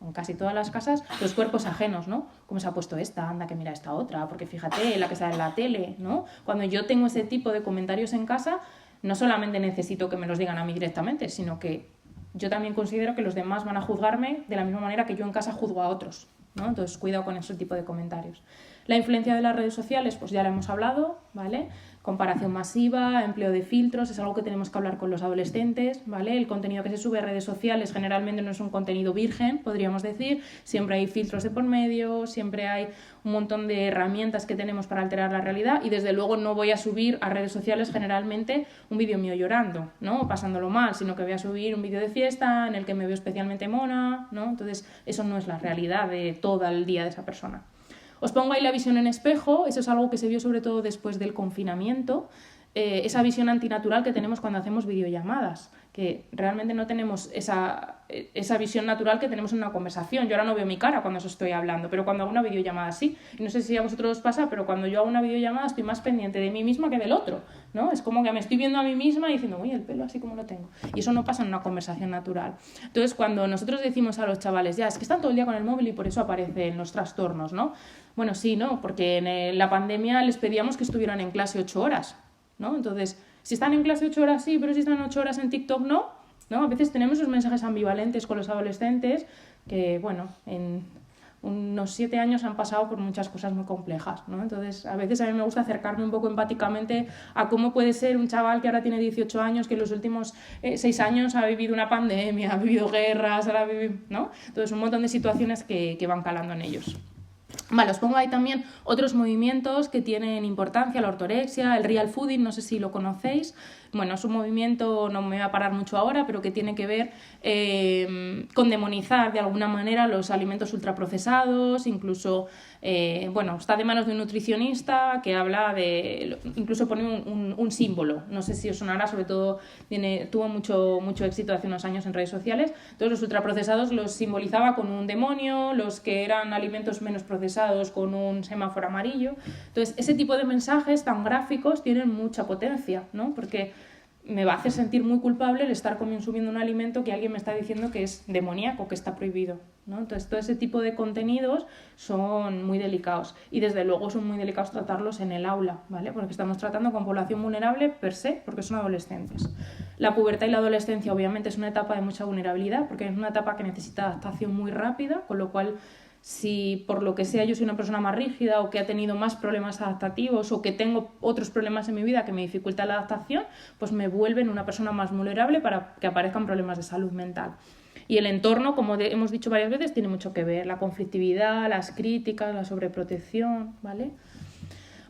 en casi todas las casas, los cuerpos ajenos, ¿no? ¿Cómo se ha puesto esta? Anda, que mira esta otra, porque fíjate, la que sale en la tele, ¿no? Cuando yo tengo ese tipo de comentarios en casa, no solamente necesito que me los digan a mí directamente, sino que yo también considero que los demás van a juzgarme de la misma manera que yo en casa juzgo a otros, ¿no? Entonces, cuidado con ese tipo de comentarios. La influencia de las redes sociales, pues ya la hemos hablado, ¿vale? Comparación masiva, empleo de filtros, es algo que tenemos que hablar con los adolescentes, ¿vale? El contenido que se sube a redes sociales generalmente no es un contenido virgen, podríamos decir, siempre hay filtros de por medio, siempre hay un montón de herramientas que tenemos para alterar la realidad y desde luego no voy a subir a redes sociales generalmente un vídeo mío llorando, ¿no? O pasándolo mal, sino que voy a subir un vídeo de fiesta en el que me veo especialmente mona, ¿no? Entonces eso no es la realidad de todo el día de esa persona. Os pongo ahí la visión en espejo, eso es algo que se vio sobre todo después del confinamiento, esa visión antinatural que tenemos cuando hacemos videollamadas, que realmente no tenemos esa visión natural que tenemos en una conversación. Yo ahora no veo mi cara cuando os estoy hablando, pero cuando hago una videollamada sí. Y no sé si a vosotros os pasa, pero cuando yo hago una videollamada estoy más pendiente de mí misma que del otro, ¿no? Es como que me estoy viendo a mí misma y diciendo, uy, el pelo así como lo tengo. Y eso no pasa en una conversación natural. Entonces, cuando nosotros decimos a los chavales, ya, es que están todo el día con el móvil y por eso aparecen los trastornos, ¿no? Bueno, sí, ¿no? Porque en la pandemia les pedíamos que estuvieran en clase 8 horas, ¿no? Entonces, si están en clase 8 horas sí, pero si están 8 horas en TikTok no, ¿no? A veces tenemos esos mensajes ambivalentes con los adolescentes que, bueno, en unos 7 años han pasado por muchas cosas muy complejas, ¿no? Entonces, a veces a mí me gusta acercarme un poco empáticamente a cómo puede ser un chaval que ahora tiene 18 años, que en los últimos 6 años ha vivido una pandemia, ha vivido guerras, ahora vive, ¿no? Entonces, un montón de situaciones que van calando en ellos. Vale, os pongo ahí también otros movimientos que tienen importancia, la ortorexia, el real fooding, no sé si lo conocéis. Bueno, es un movimiento, no me voy a parar mucho ahora, pero que tiene que ver con demonizar de alguna manera los alimentos ultraprocesados, incluso, bueno, está de manos de un nutricionista que habla de, incluso pone un símbolo, no sé si os sonará, sobre todo tuvo mucho éxito hace unos años en redes sociales. Entonces los ultraprocesados los simbolizaba con un demonio, los que eran alimentos menos procesados con un semáforo amarillo. Entonces ese tipo de mensajes tan gráficos tienen mucha potencia, ¿no? Porque me va a hacer sentir muy culpable el estar consumiendo un alimento que alguien me está diciendo que es demoníaco, que está prohibido, ¿no? Entonces todo ese tipo de contenidos son muy delicados y desde luego son muy delicados tratarlos en el aula, ¿vale? Porque estamos tratando con población vulnerable per se, porque son adolescentes. La pubertad y la adolescencia obviamente es una etapa de mucha vulnerabilidad porque es una etapa que necesita adaptación muy rápida, con lo cual si por lo que sea yo soy una persona más rígida o que ha tenido más problemas adaptativos o que tengo otros problemas en mi vida que me dificultan la adaptación, pues me vuelven una persona más vulnerable para que aparezcan problemas de salud mental. Y el entorno, como hemos dicho varias veces, tiene mucho que ver, la conflictividad, las críticas, la sobreprotección, ¿vale?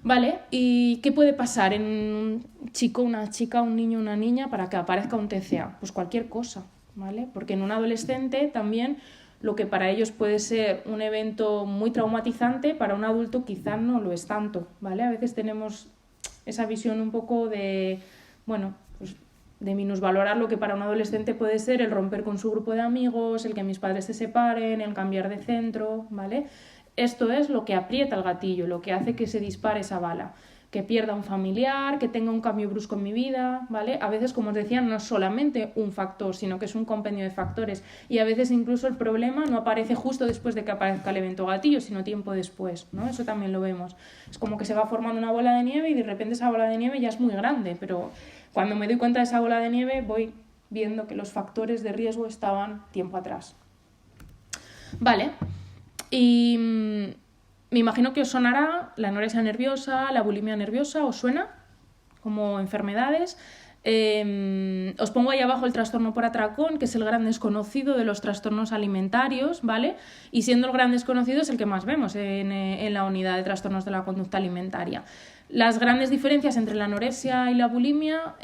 Vale, ¿y qué puede pasar en un chico, una chica, un niño, una niña para que aparezca un TCA? Pues cualquier cosa, ¿vale? Porque en un adolescente también lo que para ellos puede ser un evento muy traumatizante, para un adulto quizás no lo es tanto, ¿vale? A veces tenemos esa visión un poco de, bueno, pues de minusvalorar lo que para un adolescente puede ser el romper con su grupo de amigos, el que mis padres se separen, el cambiar de centro, ¿vale? Esto es lo que aprieta el gatillo, lo que hace que se dispare esa bala. Que pierda un familiar, que tenga un cambio brusco en mi vida, ¿vale? A veces, como os decía, no es solamente un factor, sino que es un compendio de factores. Y a veces incluso el problema no aparece justo después de que aparezca el evento gatillo, sino tiempo después, ¿no? Eso también lo vemos. Es como que se va formando una bola de nieve y de repente esa bola de nieve ya es muy grande, pero cuando me doy cuenta de esa bola de nieve voy viendo que los factores de riesgo estaban tiempo atrás. Vale. Y me imagino que os sonará la anorexia nerviosa, la bulimia nerviosa, ¿os suena? Como enfermedades. Os pongo ahí abajo el trastorno por atracón, que es el gran desconocido de los trastornos alimentarios, ¿vale? Y siendo el gran desconocido es el que más vemos en la unidad de trastornos de la conducta alimentaria. Las grandes diferencias entre la anorexia y la bulimia,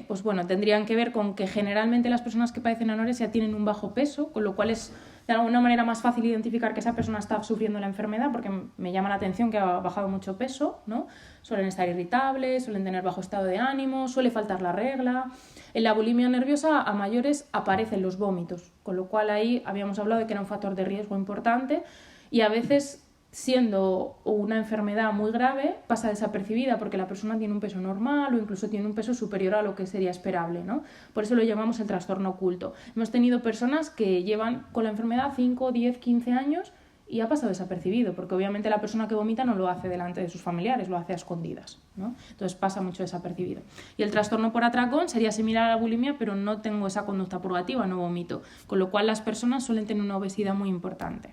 pues bueno, tendrían que ver con que generalmente las personas que padecen anorexia tienen un bajo peso, con lo cual es de alguna manera más fácil identificar que esa persona está sufriendo la enfermedad, porque me llama la atención que ha bajado mucho peso, ¿no? Suelen estar irritables, suelen tener bajo estado de ánimo, suele faltar la regla. En la bulimia nerviosa a mayores aparecen los vómitos, con lo cual ahí habíamos hablado de que era un factor de riesgo importante y a veces, siendo una enfermedad muy grave, pasa desapercibida porque la persona tiene un peso normal o incluso tiene un peso superior a lo que sería esperable, ¿no? Por eso lo llamamos el trastorno oculto. Hemos tenido personas que llevan con la enfermedad 5, 10, 15 años y ha pasado desapercibido, porque obviamente la persona que vomita no lo hace delante de sus familiares, lo hace a escondidas, ¿no? Entonces pasa mucho desapercibido. Y el trastorno por atracón sería similar a la bulimia, pero no tengo esa conducta purgativa, no vomito, con lo cual las personas suelen tener una obesidad muy importante.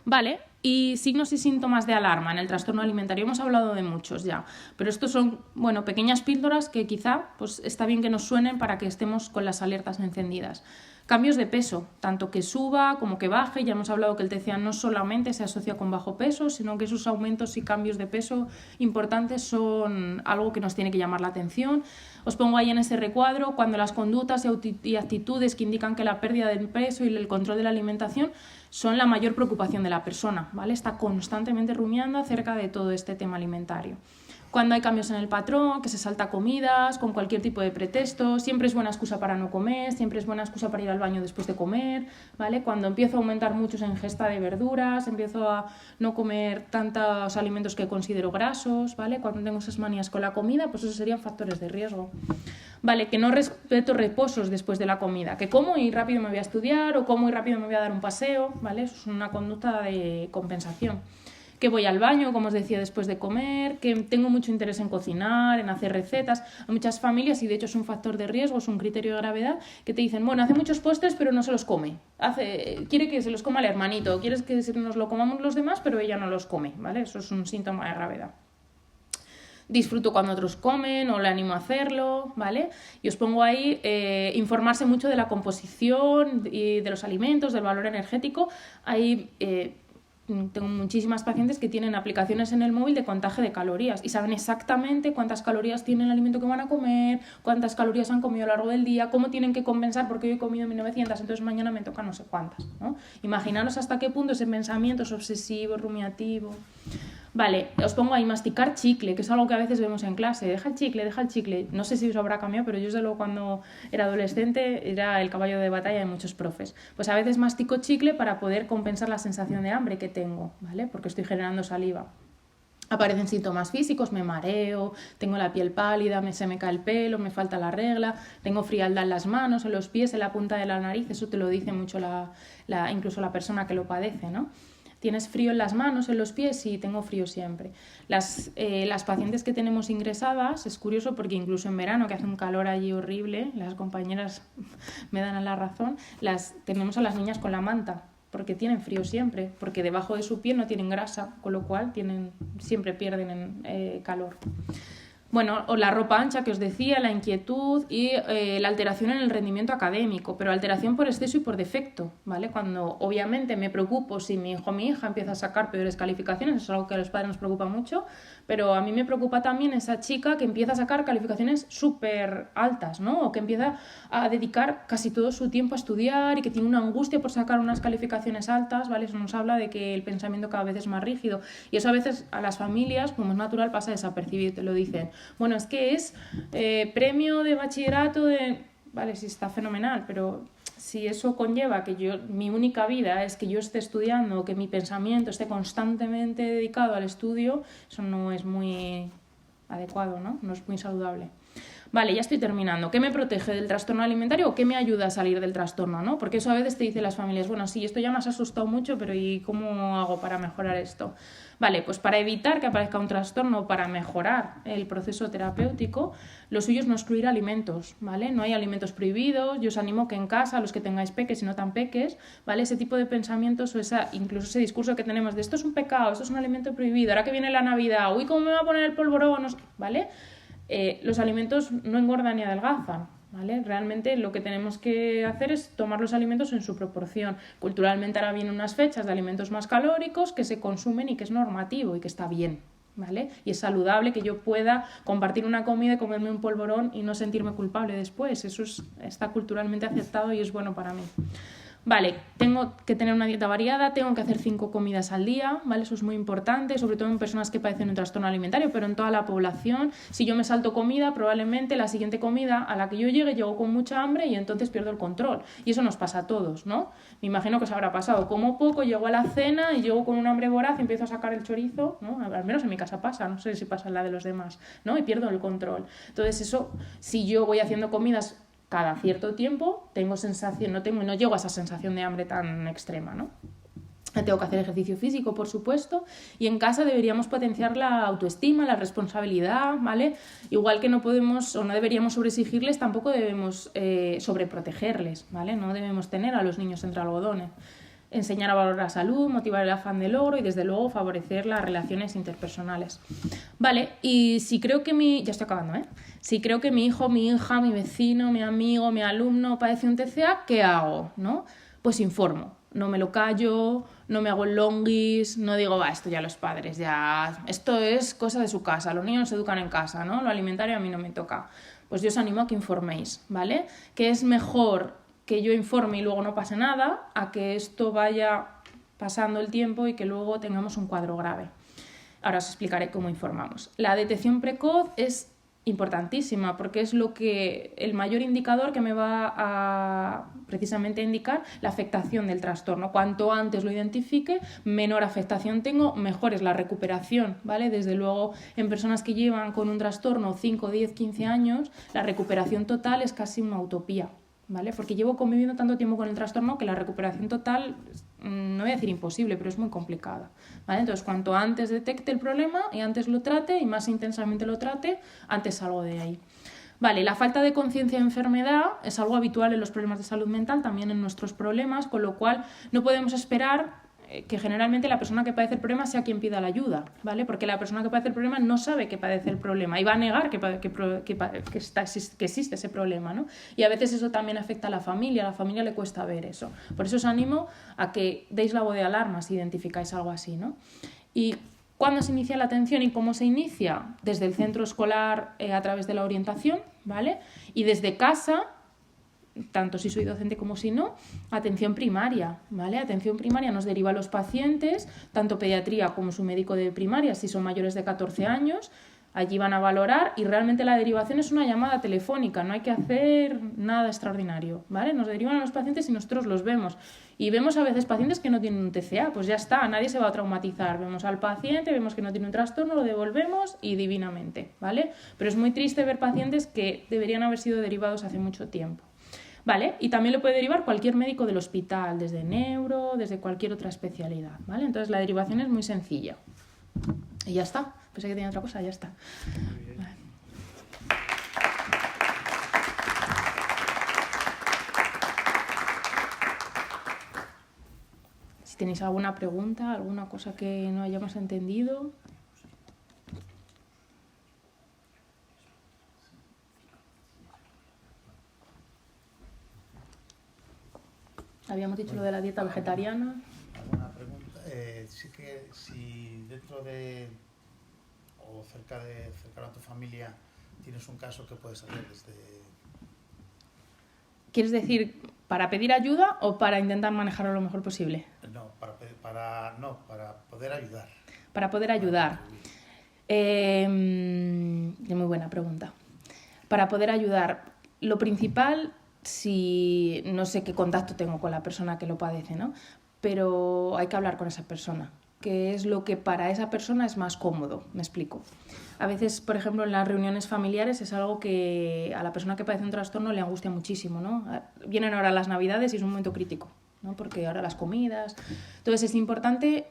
Vale, Y signos y síntomas de alarma en el trastorno alimentario, hemos hablado de muchos ya, pero estos son, bueno, pequeñas píldoras que quizá pues, está bien que nos suenen para que estemos con las alertas encendidas. Cambios de peso, tanto que suba como que baje. Ya hemos hablado que el TCA no solamente se asocia con bajo peso, sino que esos aumentos y cambios de peso importantes son algo que nos tiene que llamar la atención. Os pongo ahí en ese recuadro cuando las conductas y actitudes que indican que la pérdida del peso y el control de la alimentación son la mayor preocupación de la persona, ¿vale? Está constantemente rumiando acerca de todo este tema alimentario. Cuando hay cambios en el patrón, que se salta comidas, con cualquier tipo de pretexto, siempre es buena excusa para no comer, siempre es buena excusa para ir al baño después de comer, ¿vale? Cuando empiezo a aumentar mucho esa ingesta de verduras, empiezo a no comer tantos alimentos que considero grasos, ¿vale? Cuando tengo esas manías con la comida, pues esos serían factores de riesgo. Vale, que no respeto reposos después de la comida, que como y rápido me voy a estudiar o como y rápido me voy a dar un paseo, ¿vale? Eso es una conducta de compensación. Que voy al baño, como os decía, después de comer, que tengo mucho interés en cocinar, en hacer recetas. Hay muchas familias, y de hecho es un factor de riesgo, es un criterio de gravedad, que te dicen, bueno, hace muchos postres pero no se los come. Quiere que se los coma el hermanito, quieres que nos lo comamos los demás pero ella no los come, ¿vale? Eso es un síntoma de gravedad. Disfruto cuando otros comen o le animo a hacerlo, ¿vale? Y os pongo ahí informarse mucho de la composición y de los alimentos, del valor energético. Hay... tengo muchísimas pacientes que tienen aplicaciones en el móvil de contaje de calorías y saben exactamente cuántas calorías tiene el alimento que van a comer, cuántas calorías han comido a lo largo del día, cómo tienen que compensar porque hoy he comido 1900, entonces mañana me toca no sé cuántas, ¿no? Imaginaros hasta qué punto ese pensamiento es obsesivo, rumiativo. Vale, os pongo ahí masticar chicle, que es algo que a veces vemos en clase. Deja el chicle. No sé si os habrá cambiado, pero yo desde luego cuando era adolescente era el caballo de batalla de muchos profes. Pues a veces mastico chicle para poder compensar la sensación de hambre que tengo, ¿vale? Porque estoy generando saliva. Aparecen síntomas físicos, me mareo, tengo la piel pálida, se me cae el pelo, me falta la regla, tengo frialdad en las manos, en los pies, en la punta de la nariz. Eso te lo dice mucho incluso la persona que lo padece, ¿no? ¿Tienes frío en las manos, en los pies? Sí, tengo frío siempre. Las pacientes que tenemos ingresadas, es curioso porque incluso en verano, que hace un calor allí horrible, las compañeras me dan a la razón, tenemos a las niñas con la manta, porque tienen frío siempre, porque debajo de su piel no tienen grasa, con lo cual siempre pierden calor. Bueno, o la ropa ancha que os decía, la inquietud y la alteración en el rendimiento académico, pero alteración por exceso y por defecto, ¿vale? Cuando obviamente me preocupo si mi hijo o mi hija empieza a sacar peores calificaciones, eso es algo que a los padres nos preocupa mucho, pero a mí me preocupa también esa chica que empieza a sacar calificaciones súper altas, ¿no? O que empieza a dedicar casi todo su tiempo a estudiar y que tiene una angustia por sacar unas calificaciones altas, ¿vale? Eso nos habla de que el pensamiento cada vez es más rígido y eso a veces a las familias, como es natural, pasa desapercibido, te lo dicen. Bueno, es que es premio de bachillerato Vale, sí, está fenomenal, pero si eso conlleva que mi única vida es que yo esté estudiando, que mi pensamiento esté constantemente dedicado al estudio, eso no es muy adecuado, ¿no? No es muy saludable. Vale, ya estoy terminando. ¿Qué me protege del trastorno alimentario o qué me ayuda a salir del trastorno, ¿no? Porque eso a veces te dicen las familias, bueno, sí, esto ya me has asustado mucho, pero ¿y cómo hago para mejorar esto? Vale, pues para evitar que aparezca un trastorno, para mejorar el proceso terapéutico, lo suyo es no excluir alimentos, ¿vale? No hay alimentos prohibidos. Yo os animo que en casa, los que tengáis peques y no tan peques, ¿vale? Ese tipo de pensamientos o incluso ese discurso que tenemos de esto es un pecado, esto es un alimento prohibido, ahora que viene la Navidad, uy, ¿cómo me va a poner el polvorón? ¿Vale? Los alimentos no engordan ni adelgazan, ¿vale? Realmente lo que tenemos que hacer es tomar los alimentos en su proporción. Culturalmente ahora vienen unas fechas de alimentos más calóricos que se consumen y que es normativo y que está bien, ¿vale? Y es saludable que yo pueda compartir una comida y comerme un polvorón y no sentirme culpable después. Eso está culturalmente aceptado y es bueno para mí. Vale, tengo que tener una dieta variada, tengo que hacer 5 comidas al día, ¿vale? Eso es muy importante, sobre todo en personas que padecen un trastorno alimentario, pero en toda la población. Si yo me salto comida, probablemente la siguiente comida a la que yo llego con mucha hambre y entonces pierdo el control. Y eso nos pasa a todos, ¿no? Me imagino que os habrá pasado. Como poco, llego a la cena y llego con un hambre voraz y empiezo a sacar el chorizo, ¿no? Al menos en mi casa pasa, no sé si pasa en la de los demás, ¿no? Y pierdo el control. Entonces eso, si yo voy haciendo comidas cada cierto tiempo, no llego a esa sensación de hambre tan extrema, ¿no? Tengo que hacer ejercicio físico, por supuesto, y en casa deberíamos potenciar la autoestima, la responsabilidad, ¿vale? Igual que no podemos o no deberíamos sobreexigirles, tampoco debemos sobreprotegerles, ¿vale? No debemos tener a los niños entre algodones. enseñar a valorar la salud, motivar el afán de logro y desde luego favorecer las relaciones interpersonales. Vale, y si creo que ya estoy acabando, si creo que mi hijo, mi hija, mi vecino, mi amigo, mi alumno padece un TCA, ¿qué hago? ¿No? Pues informo, no me lo callo, no me hago el longuis, no digo, esto ya los padres, ya esto es cosa de su casa, los niños se educan en casa, ¿no? Lo alimentario a mí no me toca. Pues yo os animo a que informéis, ¿vale? Que es mejor que yo informe y luego no pase nada, a que esto vaya pasando el tiempo y que luego tengamos un cuadro grave. Ahora os explicaré cómo informamos. La detección precoz es importantísima porque es el mayor indicador que me va a precisamente indicar la afectación del trastorno. Cuanto antes lo identifique, menor afectación tengo, mejor es la recuperación, ¿vale? Desde luego, en personas que llevan con un trastorno 5, 10, 15 años, la recuperación total es casi una utopía, ¿vale? Porque llevo conviviendo tanto tiempo con el trastorno que la recuperación total, no voy a decir imposible, pero es muy complicada, ¿vale? Entonces, cuanto antes detecte el problema y antes lo trate y más intensamente lo trate, antes salgo de ahí. Vale, la falta de conciencia de enfermedad es algo habitual en los problemas de salud mental, también en nuestros problemas, con lo cual no podemos esperar que generalmente la persona que padece el problema sea quien pida la ayuda, ¿vale? Porque la persona que padece el problema no sabe que padece el problema y va a negar que existe ese problema, ¿no? Y a veces eso también afecta a la familia le cuesta ver eso. Por eso os animo a que deis la voz de alarma si identificáis algo así, ¿no? Y ¿cuándo se inicia la atención y cómo se inicia? Desde el centro escolar a través de la orientación, ¿vale? Y desde casa, tanto si soy docente como si no, atención primaria, ¿vale? Atención primaria nos deriva a los pacientes, tanto pediatría como su médico de primaria, si son mayores de 14 años, allí van a valorar y realmente la derivación es una llamada telefónica, no hay que hacer nada extraordinario, ¿vale? Nos derivan a los pacientes y nosotros los vemos. Y vemos a veces pacientes que no tienen un TCA, pues ya está, nadie se va a traumatizar. Vemos al paciente, vemos que no tiene un trastorno, lo devolvemos y divinamente, ¿vale? Pero es muy triste ver pacientes que deberían haber sido derivados hace mucho tiempo. ¿Vale? Y también lo puede derivar cualquier médico del hospital, desde neuro, desde cualquier otra especialidad, ¿vale? Entonces la derivación es muy sencilla. Y ya está. Pensé que tenía otra cosa, ya está. Vale. Si tenéis alguna pregunta, alguna cosa que no hayamos entendido. Habíamos dicho lo de la dieta vegetariana. ¿Alguna pregunta? Sí que si dentro de o cercano a tu familia tienes un caso que puedes hacer desde... ¿Quieres decir para pedir ayuda o para intentar manejarlo lo mejor posible? No, para poder ayudar. Para poder ayudar. Muy buena pregunta. Para poder ayudar, lo principal... Si no sé qué contacto tengo con la persona que lo padece, ¿no? Pero hay que hablar con esa persona, que es lo que para esa persona es más cómodo, me explico. A veces, por ejemplo, en las reuniones familiares es algo que a la persona que padece un trastorno le angustia muchísimo, ¿no? Vienen ahora las Navidades y es un momento crítico, ¿no? Porque ahora las comidas... Entonces es importante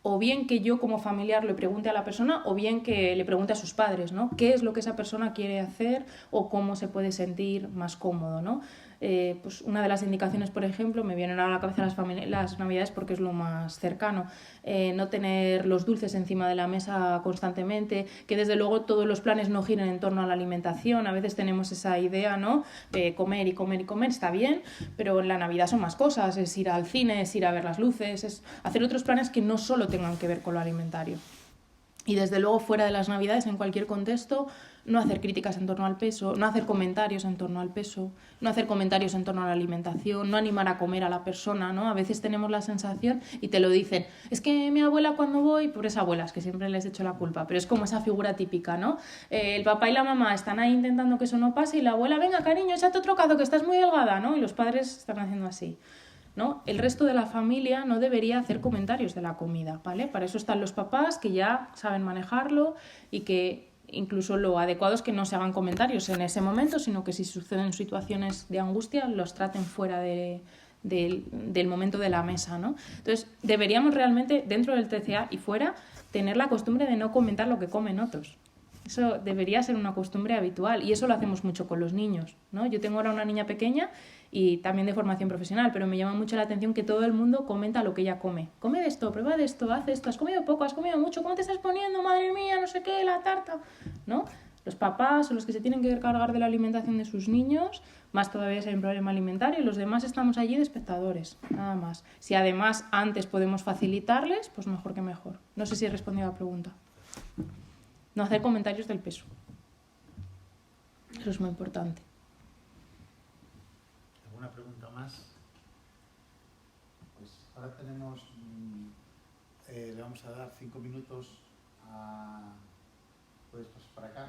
o bien que yo como familiar le pregunte a la persona o bien que le pregunte a sus padres, ¿no? ¿Qué es lo que esa persona quiere hacer o cómo se puede sentir más cómodo, ¿no? Pues una de las indicaciones, por ejemplo, me vienen a la cabeza las Navidades porque es lo más cercano. No tener los dulces encima de la mesa constantemente, que desde luego todos los planes no giren en torno a la alimentación. A veces tenemos esa idea, ¿no? De comer y comer y comer, está bien, pero en la Navidad son más cosas, es ir al cine, es ir a ver las luces, es hacer otros planes que no solo tengan que ver con lo alimentario. Y desde luego fuera de las Navidades, en cualquier contexto, no hacer críticas en torno al peso, no hacer comentarios en torno al peso, no hacer comentarios en torno a la alimentación, no animar a comer a la persona, ¿no? A veces tenemos la sensación, y te lo dicen, es que mi abuela cuando voy, pobres abuelas, que siempre les echo la culpa, pero es como esa figura típica, ¿no? El papá y la mamá están ahí intentando que eso no pase y la abuela, venga cariño, échate otro cazo que estás muy delgada, ¿no? Y los padres están haciendo así, ¿no? El resto de la familia no debería hacer comentarios de la comida, ¿vale? Para eso están los papás que ya saben manejarlo y que incluso lo adecuado es que no se hagan comentarios en ese momento, sino que si suceden situaciones de angustia los traten fuera del momento de la mesa, ¿no? Entonces deberíamos realmente dentro del TCA y fuera tener la costumbre de no comentar lo que comen otros, Eso debería ser una costumbre habitual y eso lo hacemos mucho con los niños, ¿no? Yo tengo ahora una niña pequeña y también de formación profesional, pero me llama mucho la atención que todo el mundo comenta lo que ella come. Come de esto, prueba de esto, haz esto, has comido poco, has comido mucho, ¿cómo te estás poniendo? Madre mía, no sé qué, la tarta, ¿no? Los papás son los que se tienen que cargar de la alimentación de sus niños, más todavía si hay un problema alimentario, y los demás estamos allí de espectadores, nada más. Si además antes podemos facilitarles, pues mejor que mejor. No sé si he respondido a la pregunta. No hacer comentarios del peso. Eso es muy importante. ¿Alguna pregunta más? Pues ahora tenemos, le vamos a dar 5 minutos a... Puedes pasar para acá,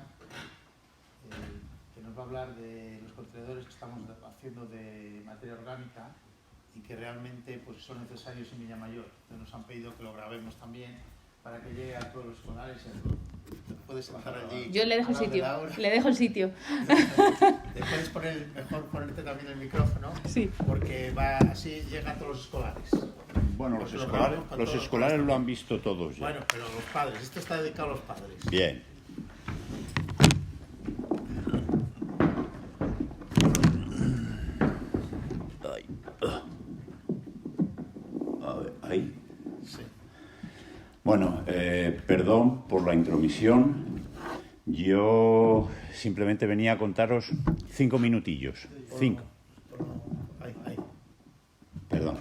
que nos va a hablar de los contenedores que estamos haciendo de materia orgánica y que realmente pues, son necesarios en Villamayor. Entonces nos han pedido que lo grabemos también para que llegue a todos los escolares. Puedes sentar allí. Yo le dejo el sitio. Le dejo el sitio. Te puedes poner, mejor ponerte también el micrófono, sí, porque va así llega a todos los escolares. Bueno, los escolares lo han visto todos ya. Bueno, pero los padres, esto está dedicado a los padres. Bien. A ver, ahí. Sí. Bueno, perdón por la intromisión. Yo simplemente venía a contaros 5 minutillos. 5. Ahí. Perdón.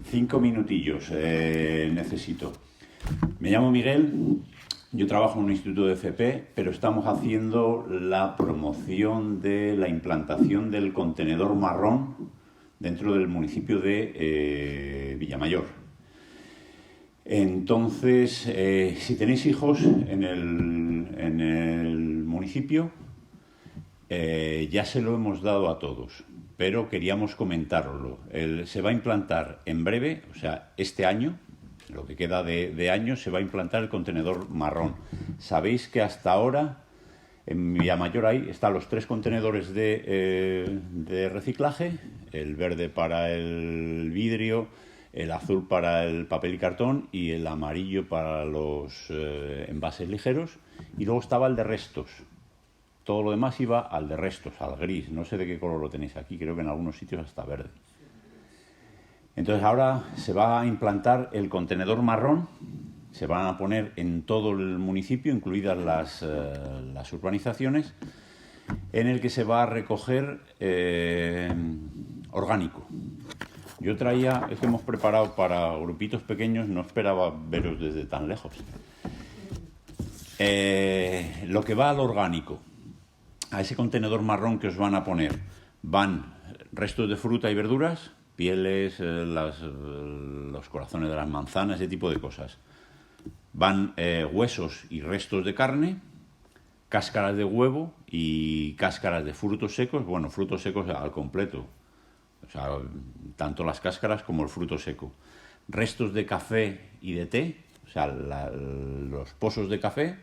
5 minutillos necesito. Me llamo Miguel, yo trabajo en un instituto de FP, pero estamos haciendo la promoción de la implantación del contenedor marrón dentro del municipio de Villamayor. Entonces, si tenéis hijos en el municipio, ya se lo hemos dado a todos, pero queríamos comentároslo. Se va a implantar en breve, o sea, este año, lo que queda de año, se va a implantar el contenedor marrón. Sabéis que hasta ahora en Villamayor están los 3 contenedores de reciclaje, el verde para el vidrio, el azul para el papel y cartón y el amarillo para los envases ligeros, y luego estaba el de restos. Todo lo demás iba al de restos, al gris. No sé de qué color lo tenéis aquí, creo que en algunos sitios hasta verde. Entonces ahora se va a implantar el contenedor marrón, se van a poner en todo el municipio, incluidas las urbanizaciones, en el que se va a recoger orgánico. Yo traía, es que hemos preparado para grupitos pequeños, no esperaba veros desde tan lejos. Lo que va al orgánico, a ese contenedor marrón que os van a poner, van restos de fruta y verduras, pieles, los corazones de las manzanas, ese tipo de cosas. Van huesos y restos de carne, cáscaras de huevo y cáscaras de frutos secos, bueno, frutos secos al completo, o sea, tanto las cáscaras como el fruto seco. Restos de café y de té, o sea, los pozos de café,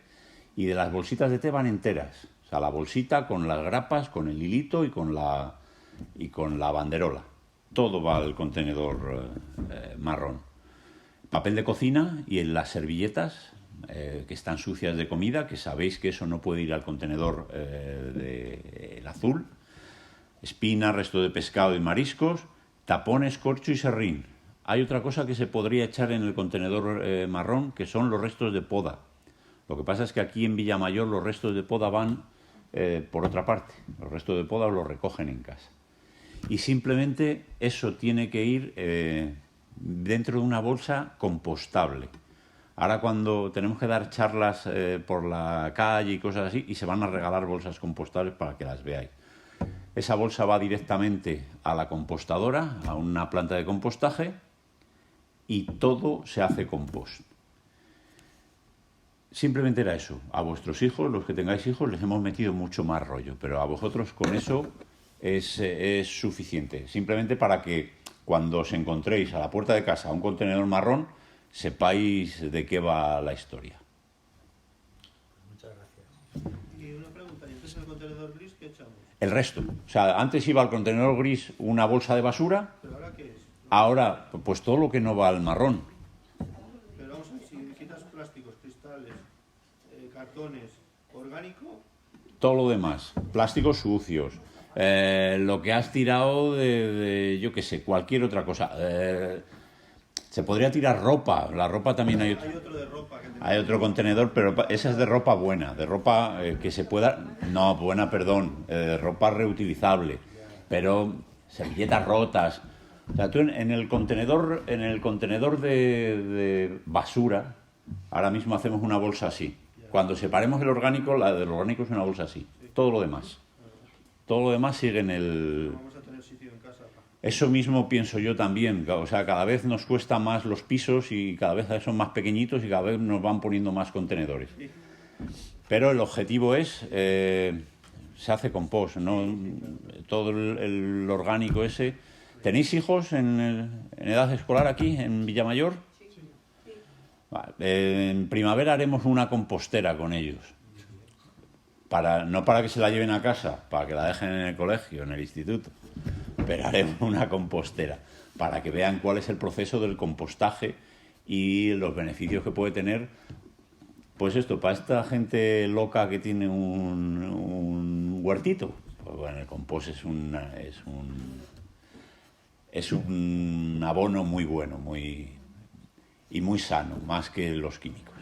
y de las bolsitas de té van enteras. O sea, la bolsita con las grapas, con el hilito y con la banderola. Todo va al contenedor marrón. Papel de cocina y en las servilletas que están sucias de comida, que sabéis que eso no puede ir al contenedor el azul. Espina, resto de pescado y mariscos, tapones, corcho y serrín. Hay otra cosa que se podría echar en el contenedor marrón, que son los restos de poda. Lo que pasa es que aquí en Villamayor los restos de poda van por otra parte. Los restos de poda los recogen en casa. Y simplemente eso tiene que ir dentro de una bolsa compostable. Ahora cuando tenemos que dar charlas por la calle y cosas así, y se van a regalar bolsas compostables para que las veáis. Esa bolsa va directamente a la compostadora, a una planta de compostaje, y todo se hace compost. Simplemente era eso. A vuestros hijos, los que tengáis hijos, les hemos metido mucho más rollo, pero a vosotros con eso es suficiente. Simplemente para que cuando os encontréis a la puerta de casa un contenedor marrón, sepáis de qué va la historia. Muchas gracias. Y una pregunta, ¿y entonces el contenedor gris qué echamos? El resto. O sea, antes iba al contenedor gris una bolsa de basura. ¿Pero ahora qué es? Ahora, pues todo lo que no va al marrón. Pero vamos a ver, si quitas plásticos, cristales, cartones, ¿Orgánico? Todo lo demás, plásticos sucios, lo que has tirado yo qué sé, cualquier otra cosa. Se podría tirar ropa, la ropa también hay otro de ropa. hay otro contenedor, pero esa es de ropa buena, de ropa que se pueda... No, buena, perdón, ropa reutilizable, pero servilletas rotas. O sea, tú en el contenedor de basura, ahora mismo hacemos una bolsa así. Cuando separemos el orgánico, la del orgánico es una bolsa así. Todo lo demás sigue en el... Vamos a tener sitio en casa. Eso mismo pienso yo también. O sea, cada vez nos cuesta más los pisos y cada vez son más pequeñitos y cada vez nos van poniendo más contenedores. Pero el objetivo es... se hace compost, ¿no? Todo el orgánico ese... ¿Tenéis hijos en edad escolar aquí, en Villamayor? Vale. En primavera haremos una compostera con ellos. No para que se la lleven a casa, para que la dejen en el colegio, en el instituto, pero haremos una compostera para que vean cuál es el proceso del compostaje y los beneficios que puede tener, pues esto, para esta gente loca que tiene un huertito. Pues bueno, el compost es un abono muy bueno, muy sano, más que los químicos.